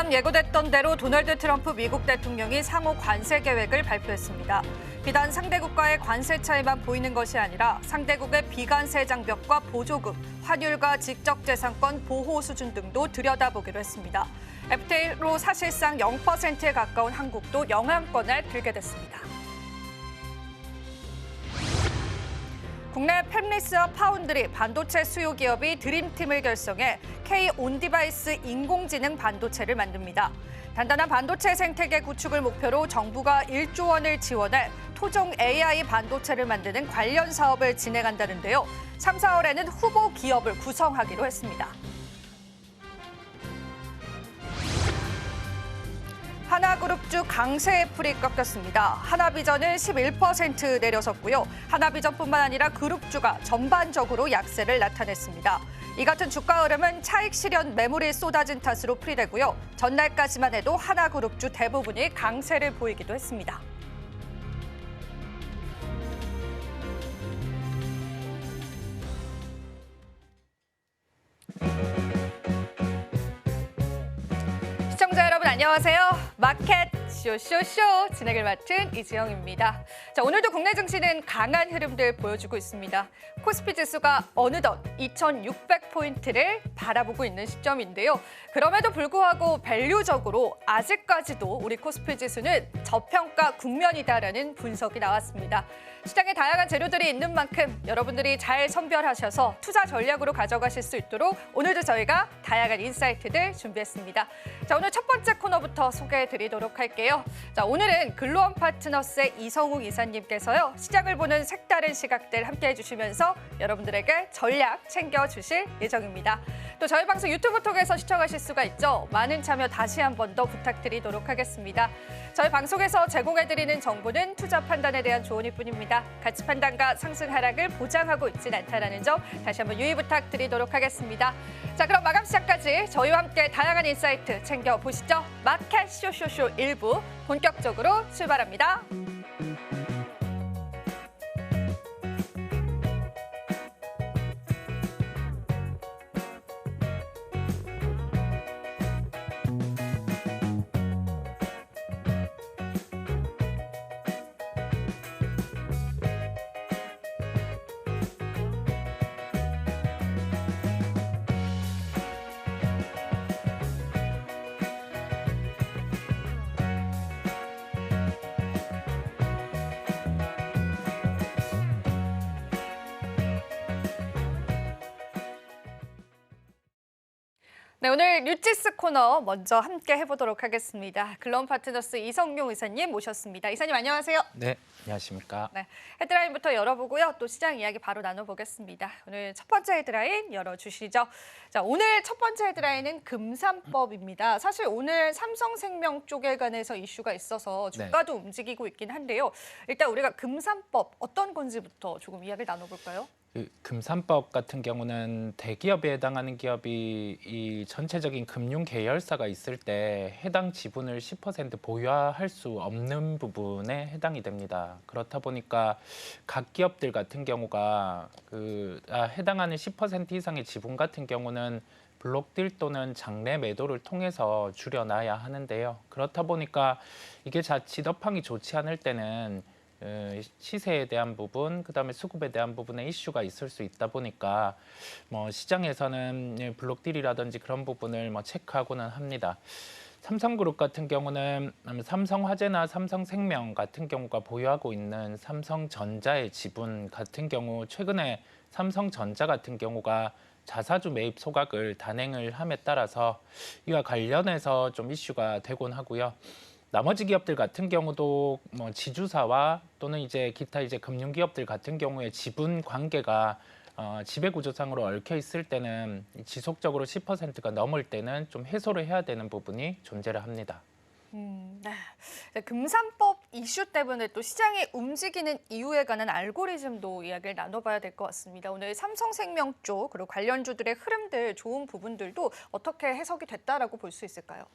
오전 예고됐던 대로 도널드 트럼프 미국 대통령이 상호 관세 계획을 발표했습니다. 비단 상대국과의 관세 차이만 보이는 것이 아니라 상대국의 비관세 장벽과 보조금, 환율과 지적재산권 보호 수준 등도 들여다보기로 했습니다. FTA로 사실상 0%에 가까운 한국도 영향권을 들게 됐습니다. 국내 팹리스와 파운드리 반도체 수요 기업이 드림팀을 결성해 K-온디바이스 인공지능 반도체를 만듭니다. 단단한 반도체 생태계 구축을 목표로 정부가 1조 원을 지원해 토종 AI 반도체를 만드는 관련 사업을 진행한다는데요. 3, 4월에는 후보 기업을 구성하기로 했습니다. 하나그룹주 강세의 풀이 꺾였습니다. 하나비전은 11% 내려섰고요. 하나비전뿐만 아니라 그룹주가 전반적으로 약세를 나타냈습니다. 이 같은 주가 흐름은 차익 실현 매물이 쏟아진 탓으로 풀이되고요. 전날까지만 해도 하나그룹주 대부분이 강세를 보이기도 했습니다. 시청자 여러분 안녕하세요. 마켓 쇼쇼쇼 진행을 맡은 이지영입니다. 자, 오늘도 국내 증시는 강한 흐름들 보여주고 있습니다. 코스피 지수가 어느덧 2,600포인트를 바라보고 있는 시점인데요. 그럼에도 불구하고 밸류적으로 아직까지도 우리 코스피 지수는 저평가 국면이다라는 분석이 나왔습니다. 시장에 다양한 재료들이 있는 만큼 여러분들이 잘 선별하셔서 투자 전략으로 가져가실 수 있도록 오늘도 저희가 다양한 인사이트들 준비했습니다. 자, 오늘 첫 번째 코너부터 소개해드리도록 할게요. 자, 오늘은 글로원 파트너스의 이성욱 이사님께서요. 시장을 보는 색다른 시각들 함께해 주시면서 여러분들에게 전략 챙겨주실 예정입니다. 또 저희 방송 유튜브 통해서 시청하실 수가 있죠. 많은 참여 다시 한 번 더 부탁드리도록 하겠습니다. 저희 방송에서 제공해드리는 정보는 투자 판단에 대한 조언일 뿐입니다. 가치 판단과 상승 하락을 보장하고 있진 않다는 점 다시 한번 유의 부탁드리도록 하겠습니다. 자, 그럼 마감 시작까지 저희와 함께 다양한 인사이트 챙겨보시죠. 마켓 쇼쇼쇼 1부 본격적으로 출발합니다. 네, 오늘 뉴지스 코너 먼저 함께 해보도록 하겠습니다. 글로원 파트너스 이성용 이사님 모셨습니다. 이사님 안녕하세요. 네, 안녕하십니까. 네, 헤드라인부터 열어보고요. 또 시장 이야기 바로 나눠보겠습니다. 오늘 첫 번째 헤드라인 열어주시죠. 자, 오늘 첫 번째 헤드라인은 금산법입니다. 사실 오늘 삼성생명 쪽에 관해서 이슈가 있어서 주가도 움직이고 있긴 한데요. 일단 우리가 금산법 어떤 건지부터 조금 이야기를 나눠볼까요? 금산법 같은 경우는 대기업에 해당하는 기업이 이 전체적인 금융 계열사가 있을 때 해당 지분을 10% 보유할 수 없는 부분에 해당이 됩니다. 그렇다 보니까 각 기업들 같은 경우가 해당하는 10% 이상의 지분 같은 경우는 블록딜 또는 장내 매도를 통해서 줄여놔야 하는데요. 그렇다 보니까 이게 자칫 업황이 좋지 않을 때는 시세에 대한 부분, 그다음에 수급에 대한 부분에 이슈가 있을 수 있다 보니까 시장에서는 블록딜이라든지 그런 부분을 체크하고는 합니다. 삼성그룹 같은 경우는 삼성화재나 삼성생명 같은 경우가 보유하고 있는 삼성전자의 지분 같은 경우 최근에 삼성전자 같은 경우가 자사주 매입 소각을 단행을 함에 따라서 이와 관련해서 좀 이슈가 되곤 하고요. 나머지 기업들 같은 경우도 지주사와 또는 기타 금융기업들 같은 경우에 지분 관계가 지배구조상으로 얽혀 있을 때는 지속적으로 10%가 넘을 때는 좀 해소를 해야 되는 부분이 존재를 합니다. 네. 금산법 이슈 때문에 또 시장이 움직이는 이유에 관한 알고리즘도 이야기를 나눠봐야 될 것 같습니다. 오늘 삼성생명 쪽 그리고 관련주들의 흐름들 좋은 부분들도 어떻게 해석이 됐다라고 볼 수 있을까요?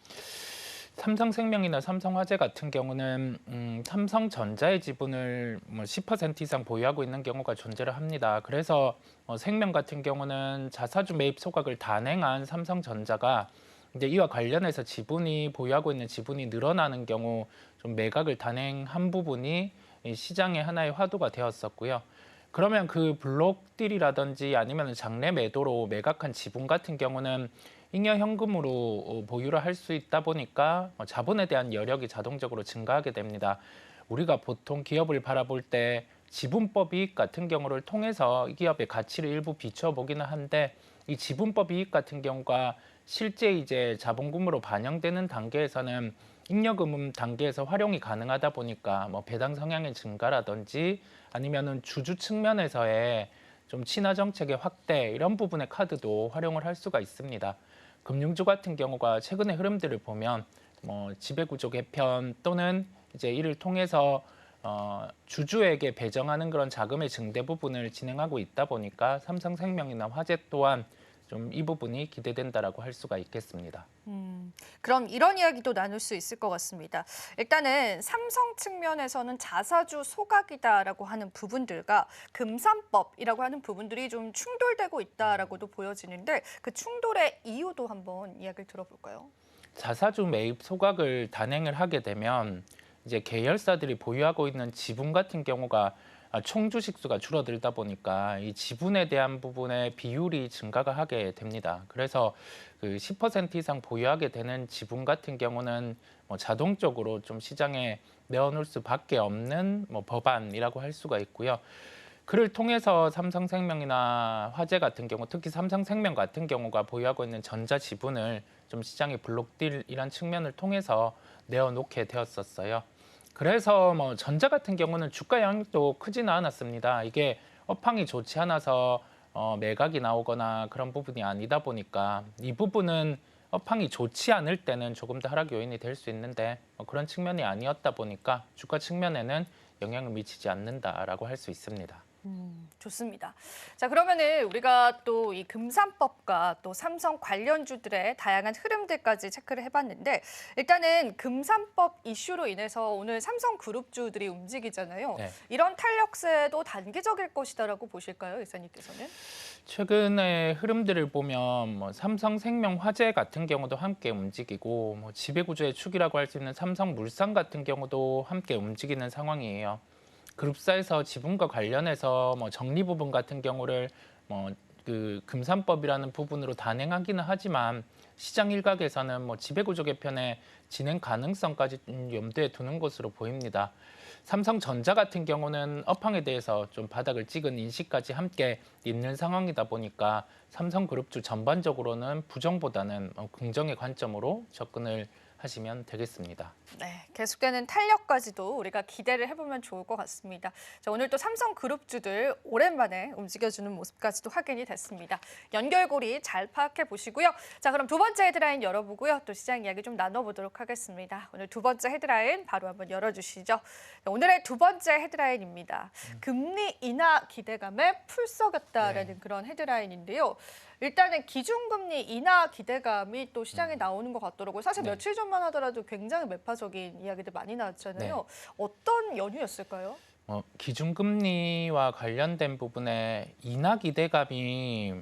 삼성생명이나 삼성화재 같은 경우는 삼성전자의 지분을 10% 이상 보유하고 있는 경우가 존재를 합니다. 그래서 생명 같은 경우는 자사주 매입 소각을 단행한 삼성전자가 이제 이와 관련해서 보유하고 있는 지분이 늘어나는 경우 좀 매각을 단행한 부분이 이 시장의 하나의 화두가 되었었고요. 그러면 그 블록딜이라든지 아니면 장내 매도로 매각한 지분 같은 경우는 잉여 현금으로 보유를 할 수 있다 보니까 자본에 대한 여력이 자동적으로 증가하게 됩니다. 우리가 보통 기업을 바라볼 때 지분법 이익 같은 경우를 통해서 이 기업의 가치를 일부 비춰보기는 한데 이 지분법 이익 같은 경우가 실제 이제 자본금으로 반영되는 단계에서는 잉여금 단계에서 활용이 가능하다 보니까 뭐 배당 성향의 증가라든지 아니면은 주주 측면에서의 좀 친화 정책의 확대 이런 부분의 카드도 활용을 할 수가 있습니다. 금융주 같은 경우가 최근의 흐름들을 보면 뭐 지배구조 개편 또는 이제 이를 통해서 주주에게 배정하는 그런 자금의 증대 부분을 진행하고 있다 보니까 삼성생명이나 화재 또한 좀 이 부분이 기대된다라고 할 수가 있겠습니다. 그럼 이런 이야기도 나눌 수 있을 것 같습니다. 일단은 삼성 측면에서는 자사주 소각이다라고 하는 부분들과 금산법이라고 하는 부분들이 좀 충돌되고 있다라고도 보여지는데 그 충돌의 이유도 한번 이야기를 들어볼까요? 자사주 매입 소각을 단행을 하게 되면 이제 계열사들이 보유하고 있는 지분 같은 경우가 총 주식 수가 줄어들다 보니까 이 지분에 대한 부분의 비율이 증가가 하게 됩니다. 그래서 그 10% 이상 보유하게 되는 지분 같은 경우는 뭐 자동적으로 좀 시장에 내어놓을 수밖에 없는 뭐 법안이라고 할 수가 있고요. 그를 통해서 삼성생명이나 화재 같은 경우, 특히 삼성생명 같은 경우가 보유하고 있는 전자 지분을 좀 시장의 블록딜이란 측면을 통해서 내어놓게 되었었어요. 그래서 뭐 전자 같은 경우는 주가 영향도 크지는 않았습니다. 이게 업황이 좋지 않아서 매각이 나오거나 그런 부분이 아니다 보니까 이 부분은 업황이 좋지 않을 때는 조금 더 하락 요인이 될 수 있는데 그런 측면이 아니었다 보니까 주가 측면에는 영향을 미치지 않는다라고 할 수 있습니다. 좋습니다. 자, 그러면은 우리가 또 이 금산법과 또 삼성 관련주들의 다양한 흐름들까지 체크를 해봤는데 일단은 금산법 이슈로 인해서 오늘 삼성그룹주들이 움직이잖아요. 네. 이런 탄력세도 단기적일 것이다라고 보실까요, 이사님께서는? 최근의 흐름들을 보면 뭐 삼성생명 화재 같은 경우도 함께 움직이고 뭐 지배구조의 축이라고 할 수 있는 삼성물산 같은 경우도 함께 움직이는 상황이에요. 그룹사에서 지분과 관련해서 뭐 정리 부분 같은 경우를 뭐 그 금산법이라는 부분으로 단행하기는 하지만 시장 일각에서는 뭐 지배구조 개편의 진행 가능성까지 염두에 두는 것으로 보입니다. 삼성전자 같은 경우는 업황에 대해서 좀 바닥을 찍은 인식까지 함께 있는 상황이다 보니까 삼성그룹주 전반적으로는 부정보다는 긍정의 관점으로 접근을 하시면 되겠습니다. 네, 계속되는 탄력까지도 우리가 기대를 해보면 좋을 것 같습니다. 자, 오늘 또 삼성그룹주들 오랜만에 움직여주는 모습까지도 확인이 됐습니다. 연결고리 잘 파악해 보시고요. 자, 그럼 두 번째 헤드라인 열어보고요. 또 시장 이야기 좀 나눠보도록 하겠습니다. 오늘 두 번째 헤드라인 바로 한번 열어주시죠. 자, 오늘의 두 번째 헤드라인입니다. 금리 인하 기대감에 풀썩였다라는 그런 헤드라인인데요. 일단은 기준금리 인하 기대감이 또 시장에 나오는 것 같더라고요. 사실 네. 며칠 전만 하더라도 굉장히 매파적인 이야기들 많이 나왔잖아요. 어떤 연유였을까요? 기준금리와 관련된 부분에 인하 기대감이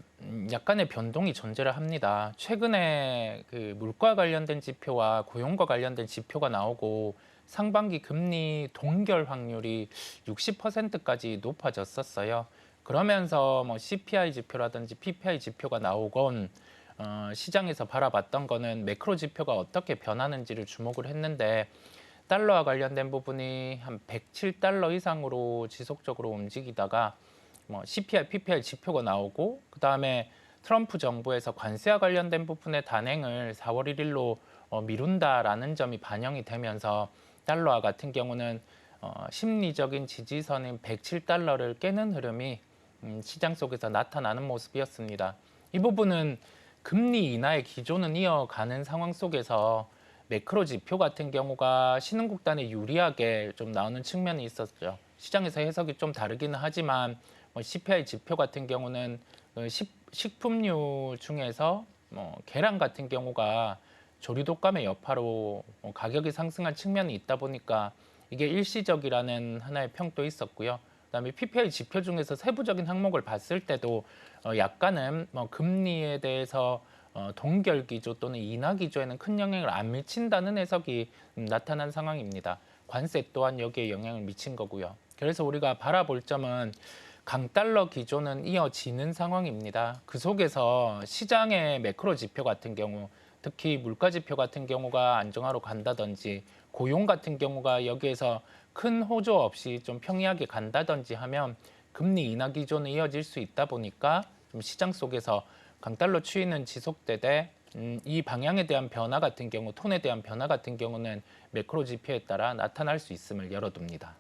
약간의 변동이 존재를 합니다. 최근에 그 물가 관련된 지표와 고용과 관련된 지표가 나오고 상반기 금리 동결 확률이 60%까지 높아졌었어요. 그러면서 뭐 CPI 지표라든지 PPI 지표가 나오건 시장에서 바라봤던 거는 매크로 지표가 어떻게 변하는지를 주목을 했는데 달러와 관련된 부분이 한 107달러 이상으로 지속적으로 움직이다가 뭐 CPI, PPI 지표가 나오고 그다음에 트럼프 정부에서 관세와 관련된 부분의 단행을 4월 1일로 미룬다라는 점이 반영이 되면서 달러와 같은 경우는 심리적인 지지선인 107달러를 깨는 흐름이 시장 속에서 나타나는 모습이었습니다. 이 부분은 금리 인하의 기조는 이어가는 상황 속에서 매크로 지표 같은 경우가 신흥국단에 유리하게 좀 나오는 측면이 있었죠. 시장에서 해석이 좀 다르기는 하지만 CPI 지표 같은 경우는 식품류 중에서 계란 같은 경우가 조류독감의 여파로 가격이 상승한 측면이 있다 보니까 이게 일시적이라는 하나의 평도 있었고요. 그다음에 PPI 지표 중에서 세부적인 항목을 봤을 때도 약간은 금리에 대해서 동결 기조 또는 인하 기조에는 큰 영향을 안 미친다는 해석이 나타난 상황입니다. 관세 또한 여기에 영향을 미친 거고요. 그래서 우리가 바라볼 점은 강달러 기조는 이어지는 상황입니다. 그 속에서 시장의 매크로 지표 같은 경우, 특히 물가 지표 같은 경우가 안정화로 간다든지 고용 같은 경우가 여기에서 큰 호조 없이 좀 평이하게 간다든지 하면 금리 인하 기조는 이어질 수 있다 보니까 좀 시장 속에서 강달러 추이는 지속되되 이 방향에 대한 변화 같은 경우, 톤에 대한 변화 같은 경우는 매크로 지표에 따라 나타날 수 있음을 열어둡니다.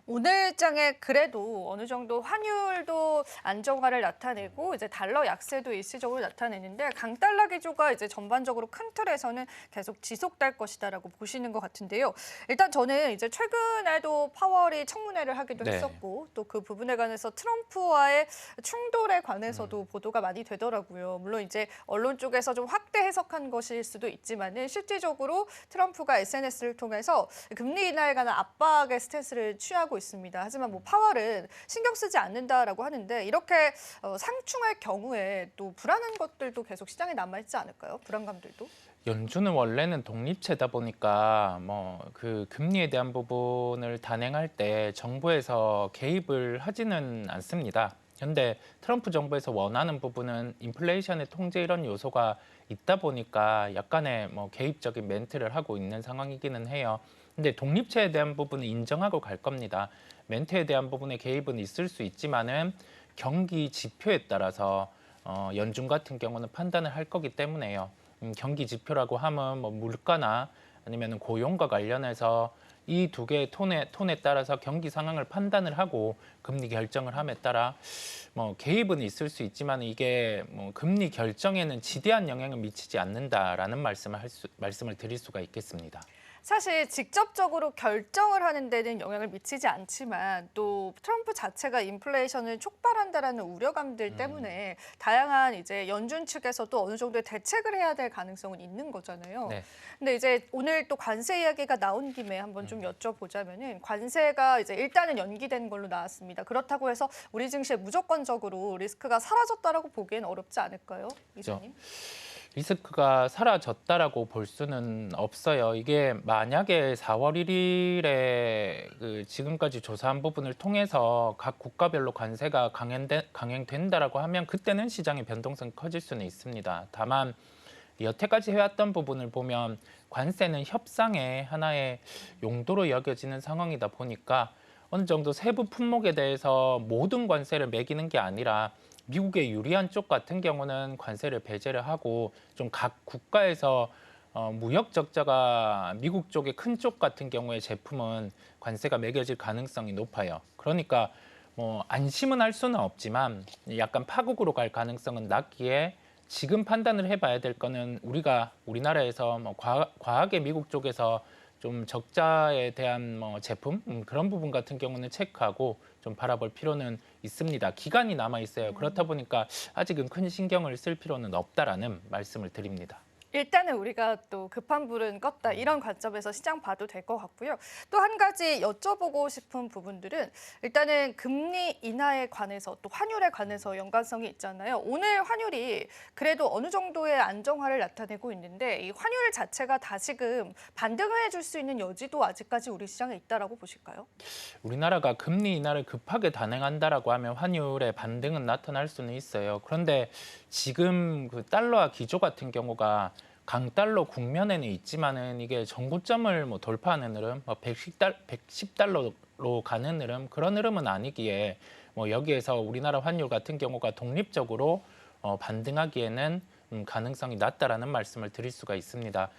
오늘장에 그래도 어느 정도 환율도 안정화를 나타내고 이제 달러 약세도 일시적으로 나타내는데 강달러 기조가 이제 전반적으로 큰 틀에서는 계속 지속될 것이다라고 보시는 것 같은데요. 일단 저는 이제 최근에도 파월이 청문회를 하기도 네. 했었고 또 그 부분에 관해서 트럼프와의 충돌에 관해서도 보도가 많이 되더라고요. 물론 이제 언론 쪽에서 좀 확대 해석한 것일 수도 있지만은 실질적으로 트럼프가 SNS를 통해서 금리 인하에 관한 압박의 스탠스를 취하고 있습니다. 하지만 뭐 파월은 신경 쓰지 않는다라고 하는데 이렇게 상충할 경우에 또 불안한 것들도 계속 시장에 남아있지 않을까요? 불안감들도? 연준은 원래는 독립체다 보니까 뭐 그 금리에 대한 부분을 단행할 때 정부에서 개입을 하지는 않습니다. 그런데 트럼프 정부에서 원하는 부분은 인플레이션의 통제 이런 요소가 있다 보니까 약간의 뭐 개입적인 멘트를 하고 있는 상황이기는 해요. 근데 독립체에 대한 부분은 인정하고 갈 겁니다. 멘트에 대한 부분에 개입은 있을 수 있지만은 경기 지표에 따라서 연준 같은 경우는 판단을 할 거기 때문에요. 경기 지표라고 하면 뭐 물가나 아니면 고용과 관련해서 이 두 개의 톤에 따라서 경기 상황을 판단을 하고 금리 결정을 함에 따라 뭐 개입은 있을 수 있지만 이게 뭐 금리 결정에는 지대한 영향을 미치지 않는다라는 말씀을 드릴 수가 있겠습니다. 사실 직접적으로 결정을 하는 데는 영향을 미치지 않지만 또 트럼프 자체가 인플레이션을 촉발한다라는 우려감들 때문에 다양한 이제 연준 측에서도 어느 정도의 대책을 해야 될 가능성은 있는 거잖아요. 네. 근데 이제 오늘 또 관세 이야기가 나온 김에 한번 좀 여쭤보자면은 관세가 이제 일단은 연기된 걸로 나왔습니다. 그렇다고 해서 우리 증시에 무조건적으로 리스크가 사라졌다라고 보기에는 어렵지 않을까요, 이사님? 리스크가 사라졌다라고 볼 수는 없어요. 이게 만약에 4월 1일에 그 지금까지 조사한 부분을 통해서 각 국가별로 관세가 강행된다라고 하면 그때는 시장의 변동성이 커질 수는 있습니다. 다만 여태까지 해왔던 부분을 보면 관세는 협상의 하나의 용도로 여겨지는 상황이다 보니까 어느 정도 세부 품목에 대해서 모든 관세를 매기는 게 아니라 미국에 유리한 쪽 같은 경우는 관세를 배제를 하고 좀 각 국가에서 무역 적자가 미국 쪽의 큰 쪽 같은 경우에 제품은 관세가 매겨질 가능성이 높아요. 그러니까 뭐 안심은 할 수는 없지만 약간 파국으로 갈 가능성은 낮기에 지금 판단을 해봐야 될 거는 우리나라에서 뭐 과하게 미국 쪽에서 좀 적자에 대한 뭐 제품 그런 부분 같은 경우는 체크하고 좀 바라볼 필요는 있습니다. 기간이 남아 있어요. 그렇다 보니까 아직은 큰 신경을 쓸 필요는 없다라는 말씀을 드립니다. 일단은 우리가 또 급한 불은 껐다 이런 관점에서 시장 봐도 될 것 같고요. 또 한 가지 여쭤보고 싶은 부분들은 일단은 금리 인하에 관해서 또 환율에 관해서 연관성이 있잖아요. 오늘 환율이 그래도 어느 정도의 안정화를 나타내고 있는데 이 환율 자체가 다시금 반등을 해줄 수 있는 여지도 아직까지 우리 시장에 있다라고 보실까요? 우리나라가 금리 인하를 급하게 단행한다라고 하면 환율의 반등은 나타날 수는 있어요. 그런데 지금 그 달러와 기조 같은 경우가 강달러 국면에는 있지만은 이게 전고점을 뭐 돌파하는 흐름, 뭐 110달러로 가는 흐름 그런 흐름은 아니기에 뭐 여기에서 우리나라 환율 같은 경우가 독립적으로 반등하기에는 가능성이 낮다라는 말씀을 드릴 수가 있습니다.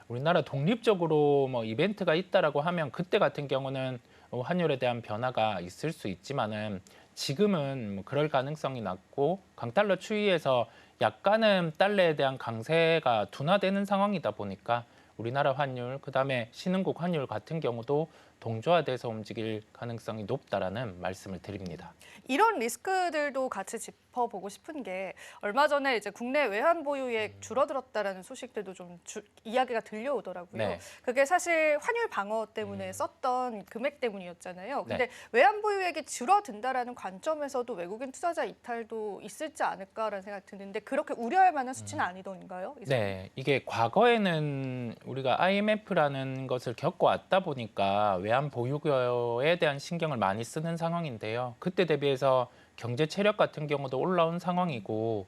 우리나라 독립적으로 뭐 이벤트가 있다라고 하면 그때 같은 경우는 환율에 대한 변화가 있을 수 있지만은 지금은 뭐 그럴 가능성이 낮고 강달러 추이에서 약간은 달러에 대한 강세가 둔화되는 상황이다 보니까 우리나라 환율, 그다음에 신흥국 환율 같은 경우도 동조화돼서 움직일 가능성이 높다라는 말씀을 드립니다. 이런 리스크들도 같이 짚어보고 싶은 게 얼마 전에 이제 국내 외환 보유액 줄어들었다라는 소식들도 좀 이야기가 들려오더라고요. 네. 그게 사실 환율 방어 때문에 썼던 금액 때문이었잖아요. 근데 네. 외환 보유액이 줄어든다라는 관점에서도 외국인 투자자 이탈도 있을지 않을까라는 생각이 드는데 그렇게 우려할 만한 수치는 아니던가요? 네, 이게 과거에는 우리가 IMF라는 것을 겪어왔다 보니까 외환 보유고에 대한 신경을 많이 쓰는 상황인데요. 그때 대비해서 경제 체력 같은 경우도 올라온 상황이고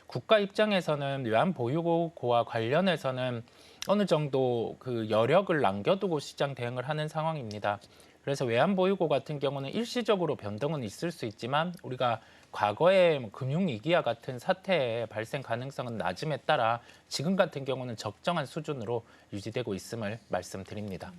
국가 입장에서는 외환 보유고와 관련해서는 어느 정도 그 여력을 남겨두고 시장 대응을 하는 상황입니다. 그래서 외환 보유고 같은 경우는 일시적으로 변동은 있을 수 있지만 우리가 과거의 금융위기와 같은 사태의 발생 가능성은 낮음에 따라 지금 같은 경우는 적정한 수준으로 유지되고 있음을 말씀드립니다.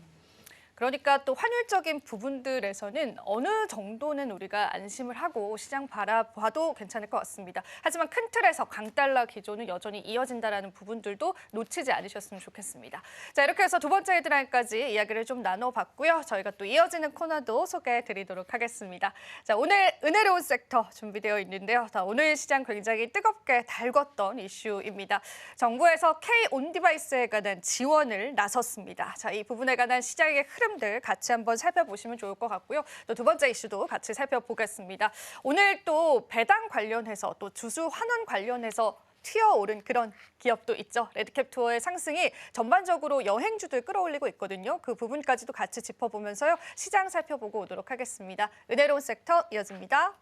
그러니까 또 환율적인 부분들에서는 어느 정도는 우리가 안심을 하고 시장 바라봐도 괜찮을 것 같습니다. 하지만 큰 틀에서 강달러 기조는 여전히 이어진다라는 부분들도 놓치지 않으셨으면 좋겠습니다. 자, 이렇게 해서 두 번째 헤드라인까지 이야기를 좀 나눠봤고요. 저희가 또 이어지는 코너도 소개해드리도록 하겠습니다. 자, 오늘 은혜로운 섹터 준비되어 있는데요. 자, 오늘 시장 굉장히 뜨겁게 달궜던 이슈입니다. 정부에서 K-온디바이스에 관한 지원을 나섰습니다. 자, 이 부분에 관한 시장의 흐름들 같이 한번 살펴보시면 좋을 것 같고요. 또 두 번째 이슈도 같이 살펴보겠습니다. 오늘 또 배당 관련해서 또 주수 환원 관련해서 튀어오른 그런 기업도 있죠. 레드캡 투어의 상승이 전반적으로 여행주들 끌어올리고 있거든요. 그 부분까지도 같이 짚어보면서요. 시장 살펴보고 오도록 하겠습니다. 은혜로운 섹터 이어집니다.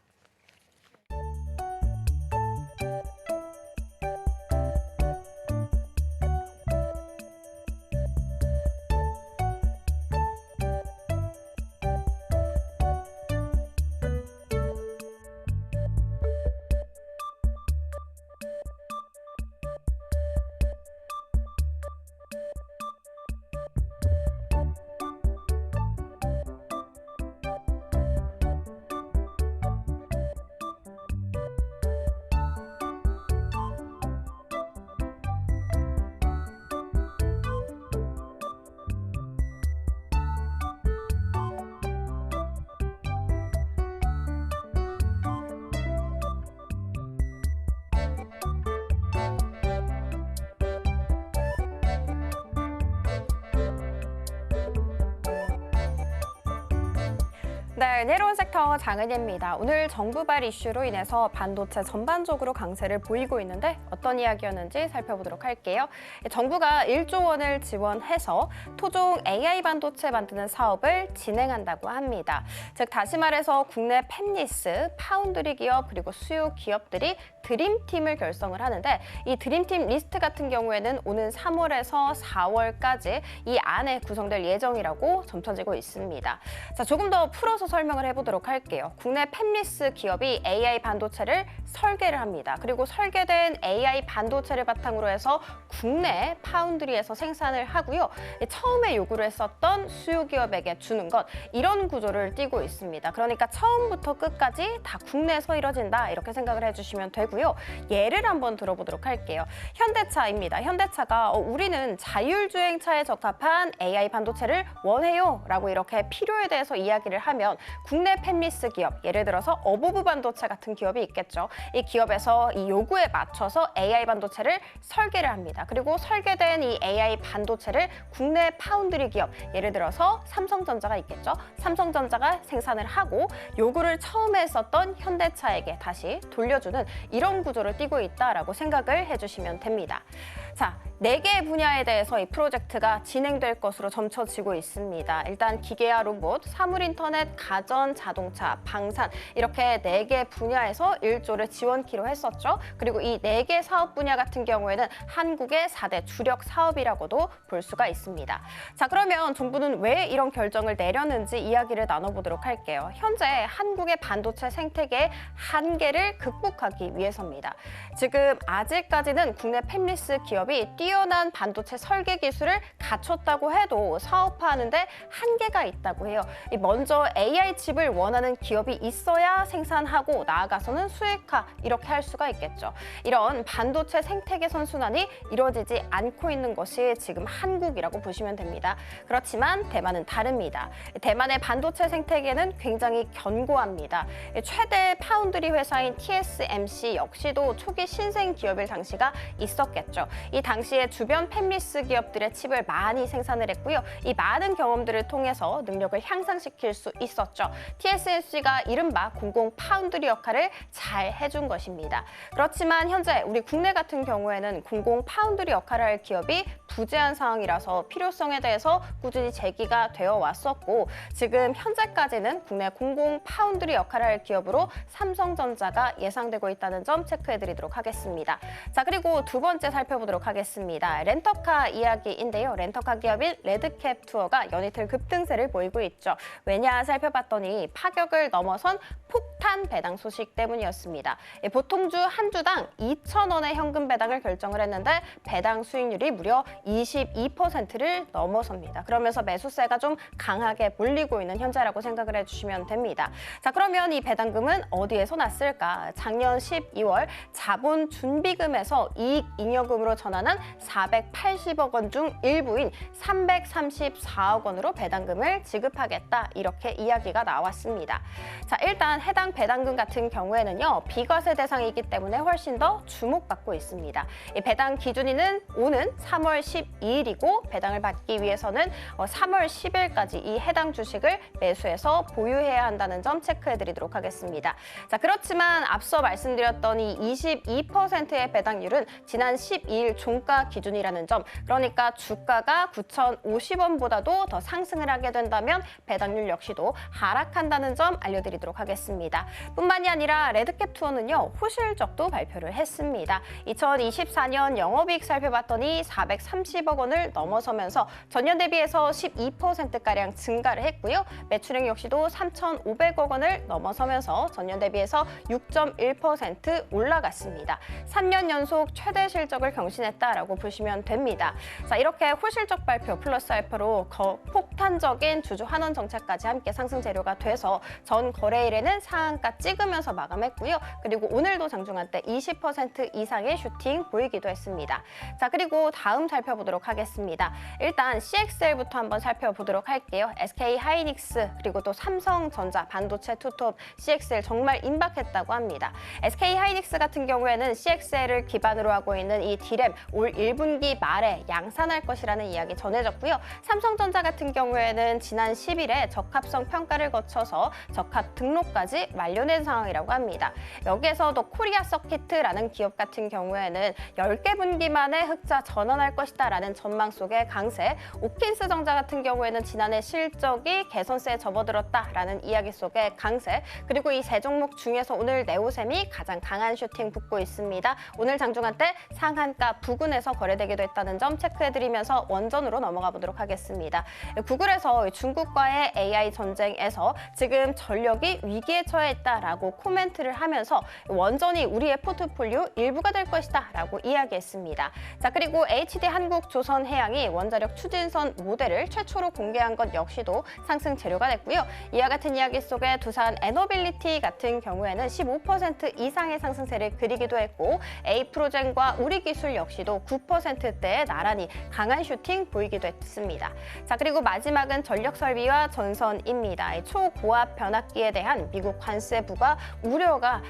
네, 은혜로운 섹터 장은혜입니다. 오늘 정부발 이슈로 인해서 반도체 전반적으로 강세를 보이고 있는데 어떤 이야기였는지 살펴보도록 할게요. 정부가 1조 원을 지원해서 토종 AI 반도체 만드는 사업을 진행한다고 합니다. 즉 다시 말해서 국내 팹리스, 파운드리 기업 그리고 수요 기업들이 드림팀을 결성을 하는데 이 드림팀 리스트 같은 경우에는 오는 3월에서 4월까지 이 안에 구성될 예정이라고 점쳐지고 있습니다. 자, 조금 더 풀어서 설명을 해보도록 할게요. 국내 팹리스 기업이 AI 반도체를 설계를 합니다. 그리고 설계된 AI 반도체를 바탕으로 해서 국내 파운드리에서 생산을 하고요. 처음에 요구를 했었던 수요 기업에게 주는 것, 이런 구조를 띠고 있습니다. 그러니까 처음부터 끝까지 다 국내에서 이뤄진다 이렇게 생각을 해주시면 되고요. 예를 한번 들어보도록 할게요. 현대차입니다. 현대차가 우리는 자율주행차에 적합한 AI 반도체를 원해요 라고 이렇게 필요에 대해서 이야기를 하면 국내 팹리스 기업, 예를 들어서 어부부 반도체 같은 기업이 있겠죠. 이 기업에서 이 요구에 맞춰서 AI 반도체를 설계를 합니다. 그리고 설계된 이 AI 반도체를 국내 파운드리 기업, 예를 들어서 삼성전자가 있겠죠. 삼성전자가 생산을 하고 요구를 처음에 했었던 현대차에게 다시 돌려주는 이런 구조를 띠고 있다라고 생각을 해주시면 됩니다. 자, 4개의 분야에 대해서 이 프로젝트가 진행될 것으로 점쳐지고 있습니다. 일단 기계와 로봇, 사물인터넷, 가전, 자동차, 방산 이렇게 4개 분야에서 1조를 지원키로 했었죠. 그리고 이 4개 사업 분야 같은 경우에는 한국의 4대 주력 사업이라고도 볼 수가 있습니다. 자, 그러면 정부는 왜 이런 결정을 내렸는지 이야기를 나눠보도록 할게요. 현재 한국의 반도체 생태계의 한계를 극복하기 위해서입니다. 지금 아직까지는 국내 팹리스 기업이 뛰어난 반도체 설계 기술을 갖췄다고 해도 사업화하는데 한계가 있다고 해요. 먼저 AI 이상의 칩을 원하는 기업이 있어야 생산하고 나아가서는 수익화 이렇게 할 수가 있겠죠. 이런 반도체 생태계 선순환이 이루어지지 않고 있는 것이 지금 한국이라고 보시면 됩니다. 그렇지만 대만은 다릅니다. 대만의 반도체 생태계는 굉장히 견고합니다. 최대 파운드리 회사인 TSMC 역시도 초기 신생 기업일 당시가 있었겠죠. 이 당시에 주변 팹리스 기업들의 칩을 많이 생산을 했고요. 이 많은 경험들을 통해서 능력을 향상시킬 수 있었죠. TSMC가 이른바 공공 파운드리 역할을 잘 해준 것입니다. 그렇지만 현재 우리 국내 같은 경우에는 공공 파운드리 역할을 할 기업이 부재한 상황이라서 필요성에 대해서 꾸준히 제기가 되어 왔었고 지금 현재까지는 국내 공공 파운드리 역할을 할 기업으로 삼성전자가 예상되고 있다는 점 체크해드리도록 하겠습니다. 자, 그리고 두 번째 살펴보도록 하겠습니다. 렌터카 이야기인데요. 렌터카 기업인 레드캡 투어가 연이틀 급등세를 보이고 있죠. 왜냐 살펴봤더니 파격을 넘어선 폭탄 배당 소식 때문이었습니다. 보통주 한 주당 2,000원의 현금 배당을 결정을 했는데 배당 수익률이 무려 22%를 넘어섭니다. 그러면서 매수세가 좀 강하게 몰리고 있는 현재라고 생각을 해주시면 됩니다. 자, 그러면 이 배당금은 어디에서 났을까? 작년 12월 자본 준비금에서 이익 잉여금으로 전환한 480억 원 중 일부인 334억 원으로 배당금을 지급하겠다 이렇게 이야기가 나왔습니다. 자, 일단 해당 배당금 같은 경우에는요 비과세 대상이기 때문에 훨씬 더 주목받고 있습니다. 이 배당 기준일은 오는 3월 12일이고 배당을 받기 위해서는 3월 10일까지 이 해당 주식을 매수해서 보유해야 한다는 점 체크해드리도록 하겠습니다. 자, 그렇지만 앞서 말씀드렸던 이 22%의 배당률은 지난 12일 종가 기준이라는 점, 그러니까 주가가 9,050원보다도 더 상승을 하게 된다면 배당률 역시도 하락한다는 점 알려드리도록 하겠습니다. 뿐만이 아니라 레드캡 투어는요 호실적도 발표를 했습니다. 2024년 영업이익 살펴봤더니 430억 원을 넘어서면서 전년 대비해서 12%가량 증가를 했고요. 매출액 역시도 3,500억 원을 넘어서면서 전년 대비해서 6.1% 올라갔습니다. 3년 연속 최대 실적을 경신했다라고 보시면 됩니다. 자, 이렇게 호실적 발표 플러스 알파로 폭탄적인 주주 환원 정책까지 함께 상승 재료가 돼서 전 거래일에는 상한가 찍으면서 마감했고요. 그리고 오늘도 장중한 때 20% 이상의 슈팅 보이기도 했습니다. 자, 그리고 다음 살펴보도록 하겠습니다. 일단 CXL부터 한번 살펴보도록 할게요. SK하이닉스 그리고 또 삼성전자 반도체 투톱 CXL 정말 임박했다고 합니다. SK하이닉스 같은 경우에는 CXL을 기반으로 하고 있는 이 D램 올 1분기 말에 양산할 것이라는 이야기 전해졌고요. 삼성전자 같은 경우에는 지난 10일에 적합성 평가를 거쳐서 적합 등록까지 완료된 상황이라고 합니다. 여기에서도 코리아 서키트라는 기업 같은 경우에는 10개 분기 만에 흑자 전환할 것이다라는 전망 속에 강세, 오킨스 정자 같은 경우에는 지난해 실적이 개선세에 접어들었다라는 이야기 속에 강세, 그리고 이 세 종목 중에서 오늘 네오셈이 가장 강한 슈팅 붙고 있습니다. 오늘 장중한 때 상한가 부근에서 거래되기도 했다는 점 체크해드리면서 원전으로 넘어가 보도록 하겠습니다. 구글에서 중국과의 AI 전쟁에서 지금 전력이 위기에 처해 있다라고 코멘트를 하면서 원전이 우리의 포트폴리오 일부가 될 것이다 라고 이야기했습니다. 자, 그리고 HD 한국조선해양이 원자력 추진선 모델을 최초로 공개한 것 역시도 상승 재료가 됐고요. 이와 같은 이야기 속에 두산 에너빌리티 같은 경우에는 15% 이상의 상승세를 그리기도 했고 A프로젠과 우리기술 역시도 9%대에 나란히 강한 슈팅 보이기도 했습니다. 자, 그리고 마지막은 전력설비와 전선입니다. 초고압 변압기에 대한 미국 관세 부과 우려가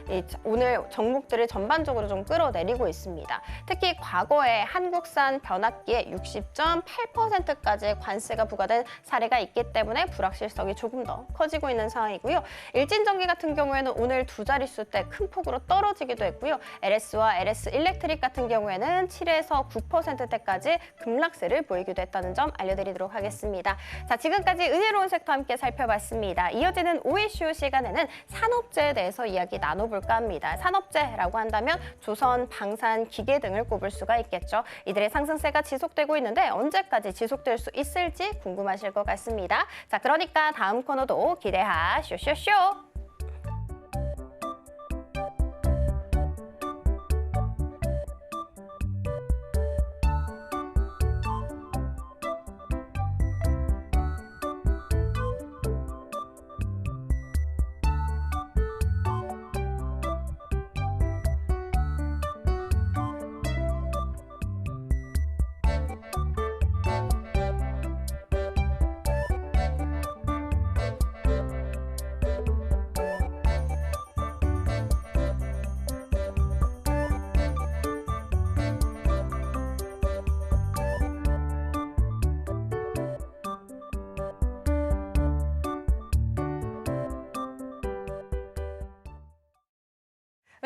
오늘 종목들을 전반적으로 좀 끌어내리고 있습니다. 특히 과거에 한국산 변압기에 60.8%까지 관세가 부과된 사례가 있기 때문에 불확실성이 조금 더 커지고 있는 상황이고요. 일진전기 같은 경우에는 오늘 두 자릿수대 큰 폭으로 떨어지기도 했고요. LS와 LS 일렉트릭 같은 경우에는 7에서 9%대까지 급락세를 보이기도 했다는 점 알려드리도록 하겠습니다. 자, 지금까지 은혜로운 섹터 함께 살펴봤습니다. 이어지는 오이슈 시간에는 산업재에 대해서 이야기 나눠볼까 합니다. 산업재라고 한다면 조선, 방산, 기계 등을 꼽을 수가 있겠죠. 이들의 상승세가 지속되고 있는데 언제까지 지속될 수 있을지 궁금하실 것 같습니다. 자, 그러니까 다음 코너도 기대하 쇼쇼쇼!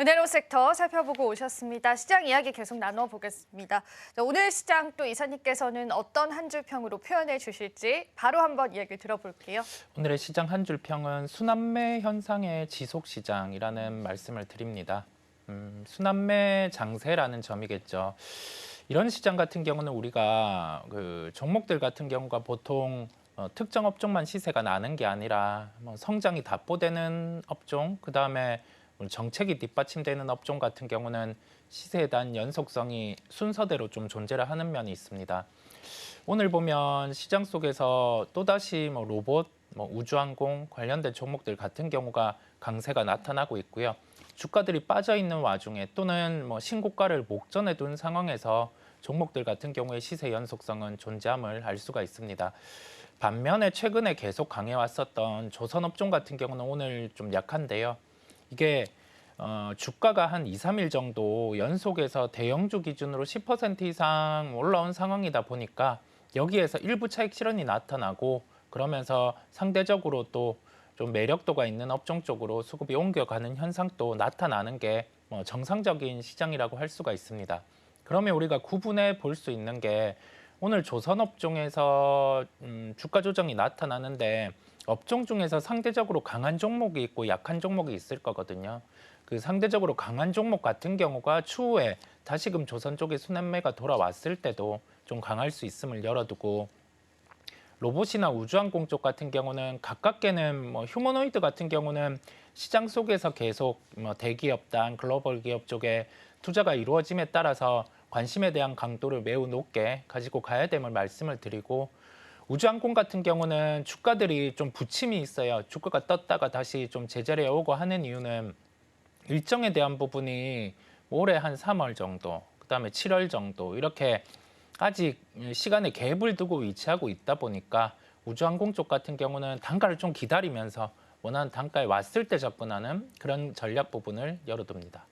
은혜로운 섹터 살펴보고 오셨습니다. 시장 이야기 계속 나눠보겠습니다. 자, 오늘 시장 또 이사님께서는 어떤 한 줄 평으로 표현해 주실지 바로 한번 이야기 들어볼게요. 오늘의 시장 한 줄 평은 순환매 현상의 지속 시장이라는 말씀을 드립니다. 순환매 장세라는 점이겠죠. 이런 시장 같은 경우는 우리가 그 종목들 같은 경우가 보통 특정 업종만 시세가 나는 게 아니라 성장이 답보되는 업종, 그 다음에 정책이 뒷받침되는 업종 같은 경우는 시세에 대한 연속성이 순서대로 좀 존재를 하는 면이 있습니다. 오늘 보면 시장 속에서 또다시 로봇, 우주항공 관련된 종목들 같은 경우가 강세가 나타나고 있고요. 주가들이 빠져 있는 와중에 또는 신고가를 목전에 둔 상황에서 종목들 같은 경우에 시세 연속성은 존재함을 알 수가 있습니다. 반면에 최근에 계속 강해왔었던 조선업종 같은 경우는 오늘 좀 약한데요. 이게 주가가 한 2, 3일 정도 연속해서 대형주 기준으로 10% 이상 올라온 상황이다 보니까 여기에서 일부 차익 실현이 나타나고 그러면서 상대적으로 또 좀 매력도가 있는 업종 쪽으로 수급이 옮겨가는 현상도 나타나는 게 정상적인 시장이라고 할 수가 있습니다. 그러면 우리가 구분해 볼 수 있는 게 오늘 조선업종에서 주가 조정이 나타나는데 업종 중에서 상대적으로 강한 종목이 있고 약한 종목이 있을 거거든요. 그 상대적으로 강한 종목 같은 경우가 추후에 다시금 조선 쪽의 순환매가 돌아왔을 때도 좀 강할 수 있음을 열어두고 로봇이나 우주항공 쪽 같은 경우는 가깝게는 휴머노이드 같은 경우는 시장 속에서 계속 대기업단, 글로벌 기업 쪽에 투자가 이루어짐에 따라서 관심에 대한 강도를 매우 높게 가지고 가야 됨을 말씀을 드리고 우주항공 같은 경우는 주가들이 좀 부침이 있어요. 주가가 떴다가 다시 좀 제자리에 오고 하는 이유는 일정에 대한 부분이 올해 한 3월 정도, 그다음에 7월 정도 이렇게 아직 시간에 갭을 두고 위치하고 있다 보니까 우주항공 쪽 같은 경우는 단가를 좀 기다리면서 원하는 단가에 왔을 때 접근하는 그런 전략 부분을 열어둡니다.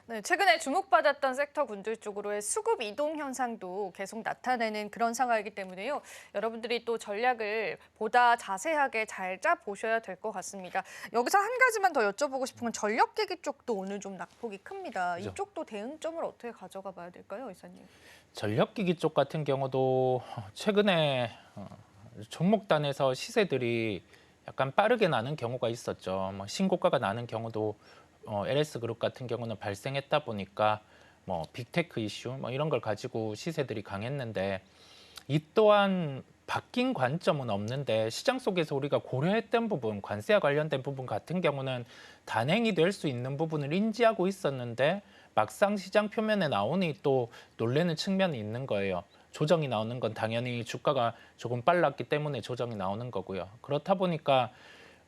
네, 최근에 주목받았던 섹터 군들 쪽으로의 수급 이동 현상도 계속 나타내는 그런 상황이기 때문에요. 여러분들이 또 전략을 보다 자세하게 잘 짜보셔야 될 것 같습니다. 여기서 한 가지만 더 여쭤보고 싶은 건 전력기기 쪽도 오늘 좀 낙폭이 큽니다. 그렇죠. 이쪽도 대응점을 어떻게 가져가 봐야 될까요, 이사님? 전력기기 쪽 같은 경우도 최근에 종목단에서 시세들이 약간 빠르게 나는 경우가 있었죠. 신고가가 나는 경우도 LS그룹 같은 경우는 발생했다 보니까 빅테크 이슈 이런 걸 가지고 시세들이 강했는데 이 또한 바뀐 관점은 없는데 시장 속에서 우리가 고려했던 부분, 관세와 관련된 부분 같은 경우는 단행이 될 수 있는 부분을 인지하고 있었는데 막상 시장 표면에 나오니 또 놀라는 측면이 있는 거예요. 조정이 나오는 건 당연히 주가가 조금 빨랐기 때문에 조정이 나오는 거고요. 그렇다 보니까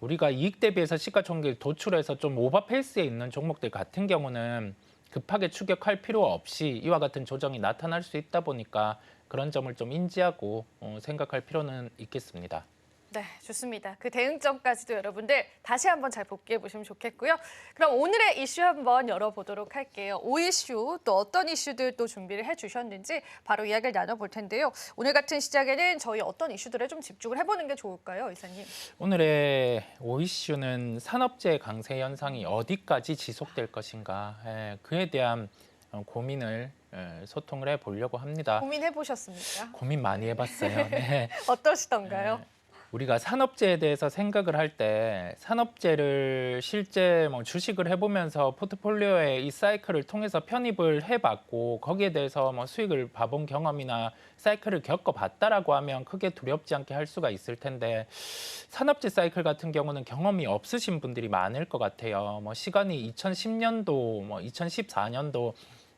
우리가 이익 대비해서 시가총액을 도출해서 좀 오버 페이스에 있는 종목들 같은 경우는 급하게 추격할 필요 없이 이와 같은 조정이 나타날 수 있다 보니까 그런 점을 좀 인지하고 생각할 필요는 있겠습니다. 네, 좋습니다. 그 대응점까지도 여러분들 다시 한번 잘 복귀해 보시면 좋겠고요. 그럼 오늘의 이슈 한번 열어보도록 할게요. 5이슈 또 어떤 이슈들 또 준비를 해주셨는지 바로 이야기를 나눠볼 텐데요. 오늘 같은 시작에는 저희 어떤 이슈들에 좀 집중을 해보는 게 좋을까요, 이사님? 오늘의 5이슈는 산업재해 강세 현상이 어디까지 지속될 것인가 그에 대한 고민을 소통을 해보려고 합니다. 고민해 보셨습니까? 고민 많이 해봤어요. 네. 어떠시던가요? 우리가 산업재에 대해서 생각을 할 때 산업재를 실제 주식을 해보면서 포트폴리오에 이 사이클을 통해서 편입을 해봤고 거기에 대해서 수익을 봐본 경험이나 사이클을 겪어봤다라고 하면 크게 두렵지 않게 할 수가 있을 텐데 산업재 사이클 같은 경우는 경험이 없으신 분들이 많을 것 같아요. 시간이 2010년도, 2014년도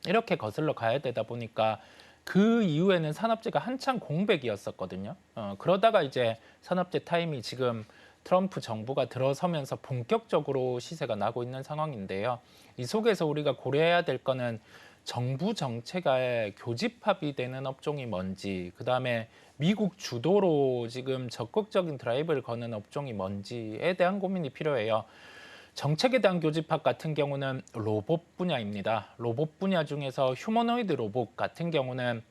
이렇게 거슬러 가야 되다 보니까 그 이후에는 산업재가 한창 공백이었었거든요. 그러다가 이제 산업재 타임이 지금 트럼프 정부가 들어서면서 본격적으로 시세가 나고 있는 상황인데요. 이 속에서 우리가 고려해야 될 거는 정부 정책에 교집합이 되는 업종이 뭔지, 그다음에 미국 주도로 지금 적극적인 드라이브를 거는 업종이 뭔지에 대한 고민이 필요해요. 정책에 대한 교집합 같은 경우는 로봇 분야입니다. 로봇 분야 중에서 휴머노이드 로봇 같은 경우는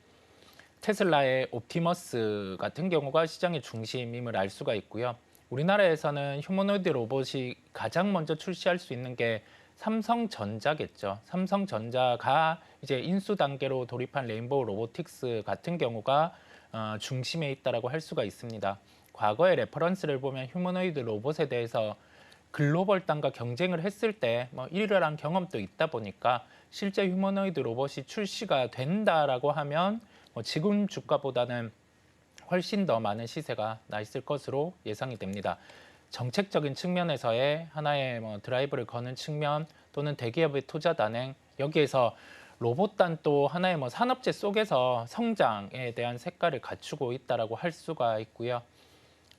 테슬라의 옵티머스 같은 경우가 시장의 중심임을 알 수가 있고요. 우리나라에서는 휴머노이드 로봇이 가장 먼저 출시할 수 있는 게 삼성전자겠죠. 삼성전자가 이제 인수 단계로 돌입한 레인보우 로보틱스 같은 경우가 중심에 있다라고 할 수가 있습니다. 과거의 레퍼런스를 보면 휴머노이드 로봇에 대해서 글로벌 땅과 경쟁을 했을 때 일을 경험도 있다 보니까 실제 휴머노이드 로봇이 출시가 된다라고 하면 지금 주가보다는 훨씬 더 많은 시세가 나 있을 것으로 예상이 됩니다. 정책적인 측면에서의 하나의 드라이브를 거는 측면 또는 대기업의 투자 단행, 여기에서 로봇단 또 하나의 산업재 속에서 성장에 대한 색깔을 갖추고 있다라고 할 수가 있고요.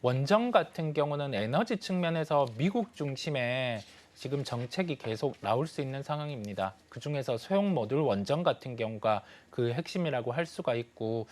원전 같은 경우는 에너지 측면에서 미국 중심의 지금 정책이 계속 나올 수 있는 상황입니다. 그중에서 소형 모듈 원전 같은 경우가 그 핵심이라고 할 수가 있고,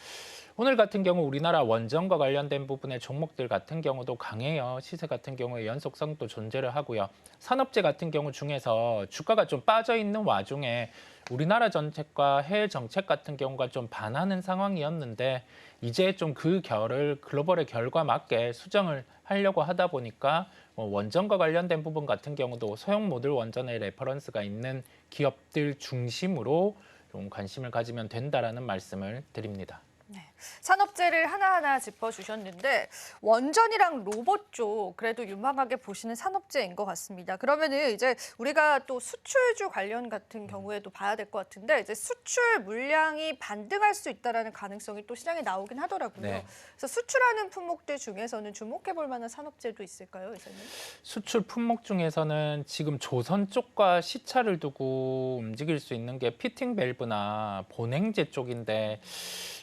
오늘 같은 경우 우리나라 원전과 관련된 부분의 종목들 같은 경우도 강해요. 시세 같은 경우에 연속성도 존재를 하고요. 산업재 같은 경우 중에서 주가가 좀 빠져 있는 와중에 우리나라 정책과 해외 정책 같은 경우가 좀 반하는 상황이었는데, 이제 좀 그 결을 글로벌의 결과 맞게 수정을 하려고 하다 보니까 원전과 관련된 부분 같은 경우도 소형 모듈 원전의 레퍼런스가 있는 기업들 중심으로 좀 관심을 가지면 된다라는 말씀을 드립니다. 네. 산업재를 하나하나 짚어주셨는데 원전이랑 로봇 쪽 그래도 유망하게 보시는 산업재인 것 같습니다. 그러면은 이제 우리가 또 수출주 관련 같은 경우에도 봐야 될 것 같은데, 이제 수출 물량이 반등할 수 있다라는 가능성이 또 시장에 나오긴 하더라고요. 네. 그래서 수출하는 품목들 중에서는 주목해볼 만한 산업재도 있을까요, 이사님? 수출 품목 중에서는 지금 조선 쪽과 시차를 두고 움직일 수 있는 게 피팅 밸브나 보냉제 쪽인데,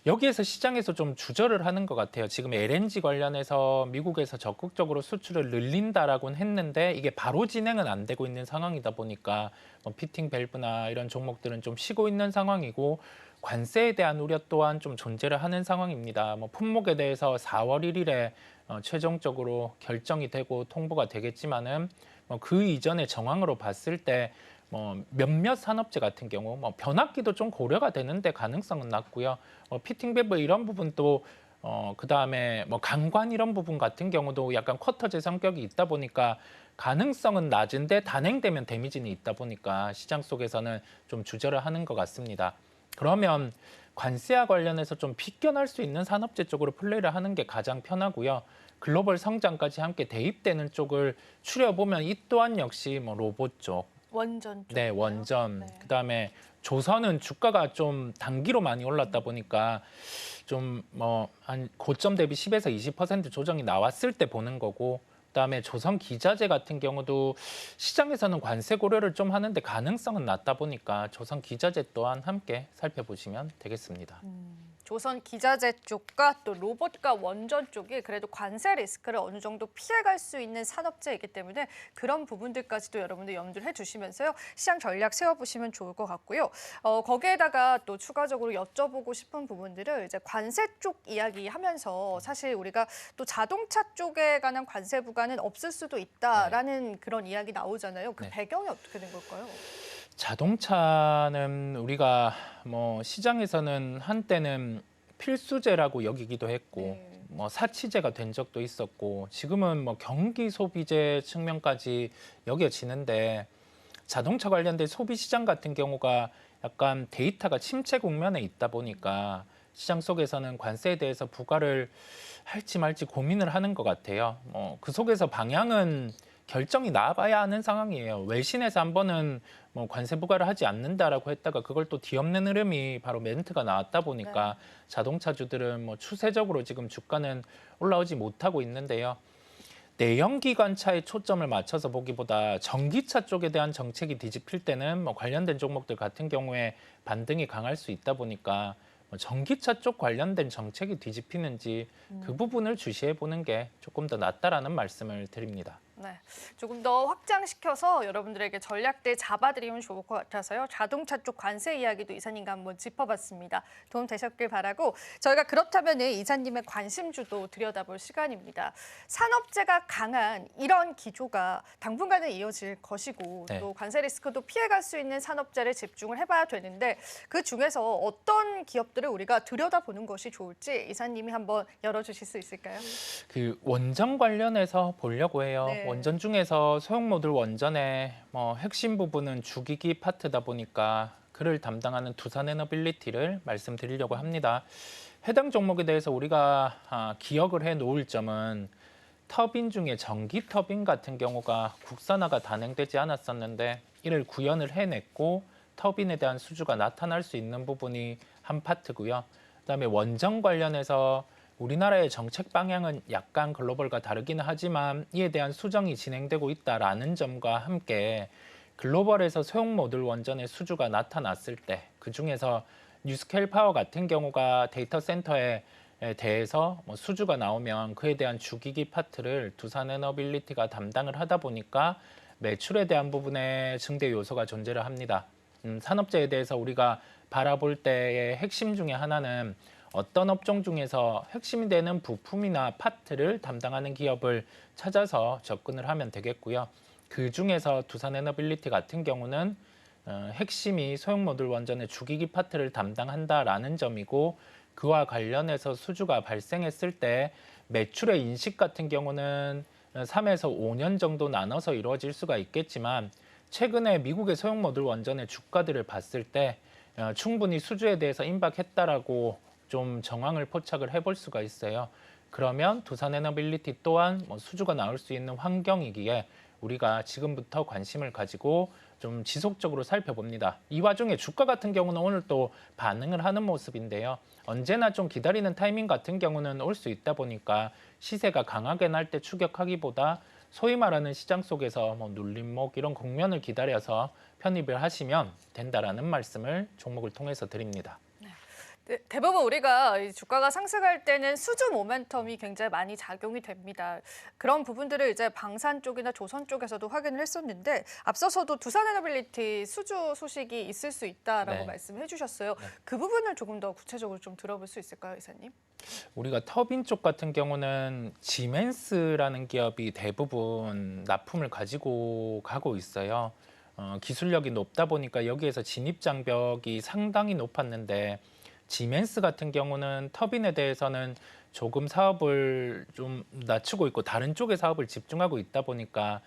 여기에서 시장에서 좀 주저를 하는 것 같아요. 지금 LNG 관련해서 미국에서 적극적으로 수출을 늘린다라고는 했는데 이게 바로 진행은 안 되고 있는 상황이다 보니까 피팅 밸브나 이런 종목들은 좀 쉬고 있는 상황이고, 관세에 대한 우려 또한 좀 존재를 하는 상황입니다. 품목에 대해서 4월 1일에 최종적으로 결정이 되고 통보가 되겠지만은 그 이전의 정황으로 봤을 때 몇몇 산업재 같은 경우 변압기도 좀 고려가 되는데 가능성은 낮고요. 피팅 밸브 이런 부분도 그다음에 강관 이런 부분 같은 경우도 약간 쿼터제 성격이 있다 보니까 가능성은 낮은데 단행되면 데미지는 있다 보니까 시장 속에서는 좀 주저를 하는 것 같습니다. 그러면 관세와 관련해서 좀 비껴날 수 있는 산업재 쪽으로 플레이를 하는 게 가장 편하고요. 글로벌 성장까지 함께 대입되는 쪽을 추려보면 이 또한 역시 로봇 쪽, 원전 쪽. 네, 원전. 네. 그다음에 조선은 주가가 좀 단기로 많이 올랐다 보니까 좀 한 고점 대비 10에서 20% 조정이 나왔을 때 보는 거고, 그다음에 조선 기자재 같은 경우도 시장에서는 관세 고려를 좀 하는데 가능성은 낮다 보니까 조선 기자재 또한 함께 살펴보시면 되겠습니다. 조선 기자재 쪽과 또 로봇과 원전 쪽이 그래도 관세 리스크를 어느 정도 피해갈 수 있는 산업재이기 때문에 그런 부분들까지도 여러분들 염두를 해주시면서요, 시장 전략 세워보시면 좋을 것 같고요. 거기에다가 또 추가적으로 여쭤보고 싶은 부분들을 이제 관세 쪽 이야기하면서 사실 우리가 또 자동차 쪽에 관한 관세 부과는 없을 수도 있다라는 그런 이야기 나오잖아요. 그 네. 배경이 어떻게 된 걸까요? 자동차는 우리가 시장에서는 한때는 필수재라고 여기기도 했고 사치재가 된 적도 있었고, 지금은 경기 소비재 측면까지 여겨지는데, 자동차 관련된 소비 시장 같은 경우가 약간 데이터가 침체 국면에 있다 보니까 시장 속에서는 관세에 대해서 부과를 할지 말지 고민을 하는 것 같아요. 그 속에서 방향은 결정이 나와봐야 하는 상황이에요. 외신에서 한 번은 관세 부과를 하지 않는다라고 했다가 그걸 또 뒤엎는 흐름이 바로 멘트가 나왔다 보니까 자동차주들은 추세적으로 지금 주가는 올라오지 못하고 있는데요. 내연기관차에 초점을 맞춰서 보기보다 전기차 쪽에 대한 정책이 뒤집힐 때는 관련된 종목들 같은 경우에 반등이 강할 수 있다 보니까 전기차 쪽 관련된 정책이 뒤집히는지 그 부분을 주시해 보는 게 조금 더 낫다라는 말씀을 드립니다. 네, 조금 더 확장시켜서 여러분들에게 전략들 잡아드리면 좋을 것 같아서요. 자동차 쪽 관세 이야기도 이사님과 한번 짚어봤습니다. 도움 되셨길 바라고, 저희가 그렇다면 이사님의 관심주도 들여다볼 시간입니다. 산업재가 강한 이런 기조가 당분간은 이어질 것이고 또 관세 리스크도 피해갈 수 있는 산업재를 집중을 해봐야 되는데, 그 중에서 어떤 기업들을 우리가 들여다보는 것이 좋을지 이사님이 한번 열어주실 수 있을까요? 그 원전 관련해서 보려고 해요. 네. 원전 중에서 소형 모듈 원전의 핵심 부분은 주기기 파트다 보니까 그를 담당하는 두산에너빌리티를 말씀드리려고 합니다. 해당 종목에 대해서 우리가 기억을 해 놓을 점은 터빈 중에 전기 터빈 같은 경우가 국산화가 단행되지 않았었는데 이를 구현을 해냈고 터빈에 대한 수주가 나타날 수 있는 부분이 한 파트고요. 그다음에 원전 관련해서 우리나라의 정책 방향은 약간 글로벌과 다르기는 하지만 이에 대한 수정이 진행되고 있다라는 점과 함께 글로벌에서 소형 모듈 원전의 수주가 나타났을 때 그중에서 뉴스케일 파워 같은 경우가 데이터 센터에 대해서 수주가 나오면 그에 대한 주기기 파트를 두산에너빌리티가 담당을 하다 보니까 매출에 대한 부분에 증대 요소가 존재를 합니다. 산업재에 대해서 우리가 바라볼 때의 핵심 중에 하나는 어떤 업종 중에서 핵심이 되는 부품이나 파트를 담당하는 기업을 찾아서 접근을 하면 되겠고요. 그 중에서 두산에너빌리티 같은 경우는 핵심이 소형 모듈 원전의 주기기 파트를 담당한다라는 점이고 그와 관련해서 수주가 발생했을 때 매출의 인식 같은 경우는 3에서 5년 정도 나눠서 이루어질 수가 있겠지만 최근에 미국의 소형 모듈 원전의 주가들을 봤을 때 충분히 수주에 대해서 임박했다라고 좀 정황을 포착을 해볼 수가 있어요. 그러면 두산에너빌리티 또한 수주가 나올 수 있는 환경이기에 우리가 지금부터 관심을 가지고 좀 지속적으로 살펴봅니다. 이 와중에 주가 같은 경우는 오늘 또 반응을 하는 모습인데요. 언제나 좀 기다리는 타이밍 같은 경우는 올 수 있다 보니까 시세가 강하게 날 때 추격하기보다 소위 말하는 시장 속에서 눌림목 이런 국면을 기다려서 편입을 하시면 된다라는 말씀을 종목을 통해서 드립니다. 네, 대부분 우리가 이 주가가 상승할 때는 수주 모멘텀이 굉장히 많이 작용이 됩니다. 그런 부분들을 이제 방산 쪽이나 조선 쪽에서도 확인을 했었는데 앞서서도 두산에너빌리티 수주 소식이 있을 수 있다라고 네. 말씀해 주셨어요. 네. 그 부분을 조금 더 구체적으로 좀 들어볼 수 있을까요, 이사님? 우리가 터빈 쪽 같은 경우는 지멘스라는 기업이 대부분 납품을 가지고 가고 있어요. 기술력이 높다 보니까 여기에서 진입 장벽이 상당히 높았는데 지멘스 같은 경우는 터빈에 대해서는 조금 사업을 좀 낮추고 있고 다른 쪽에 사업을 집중하고 있다 보니까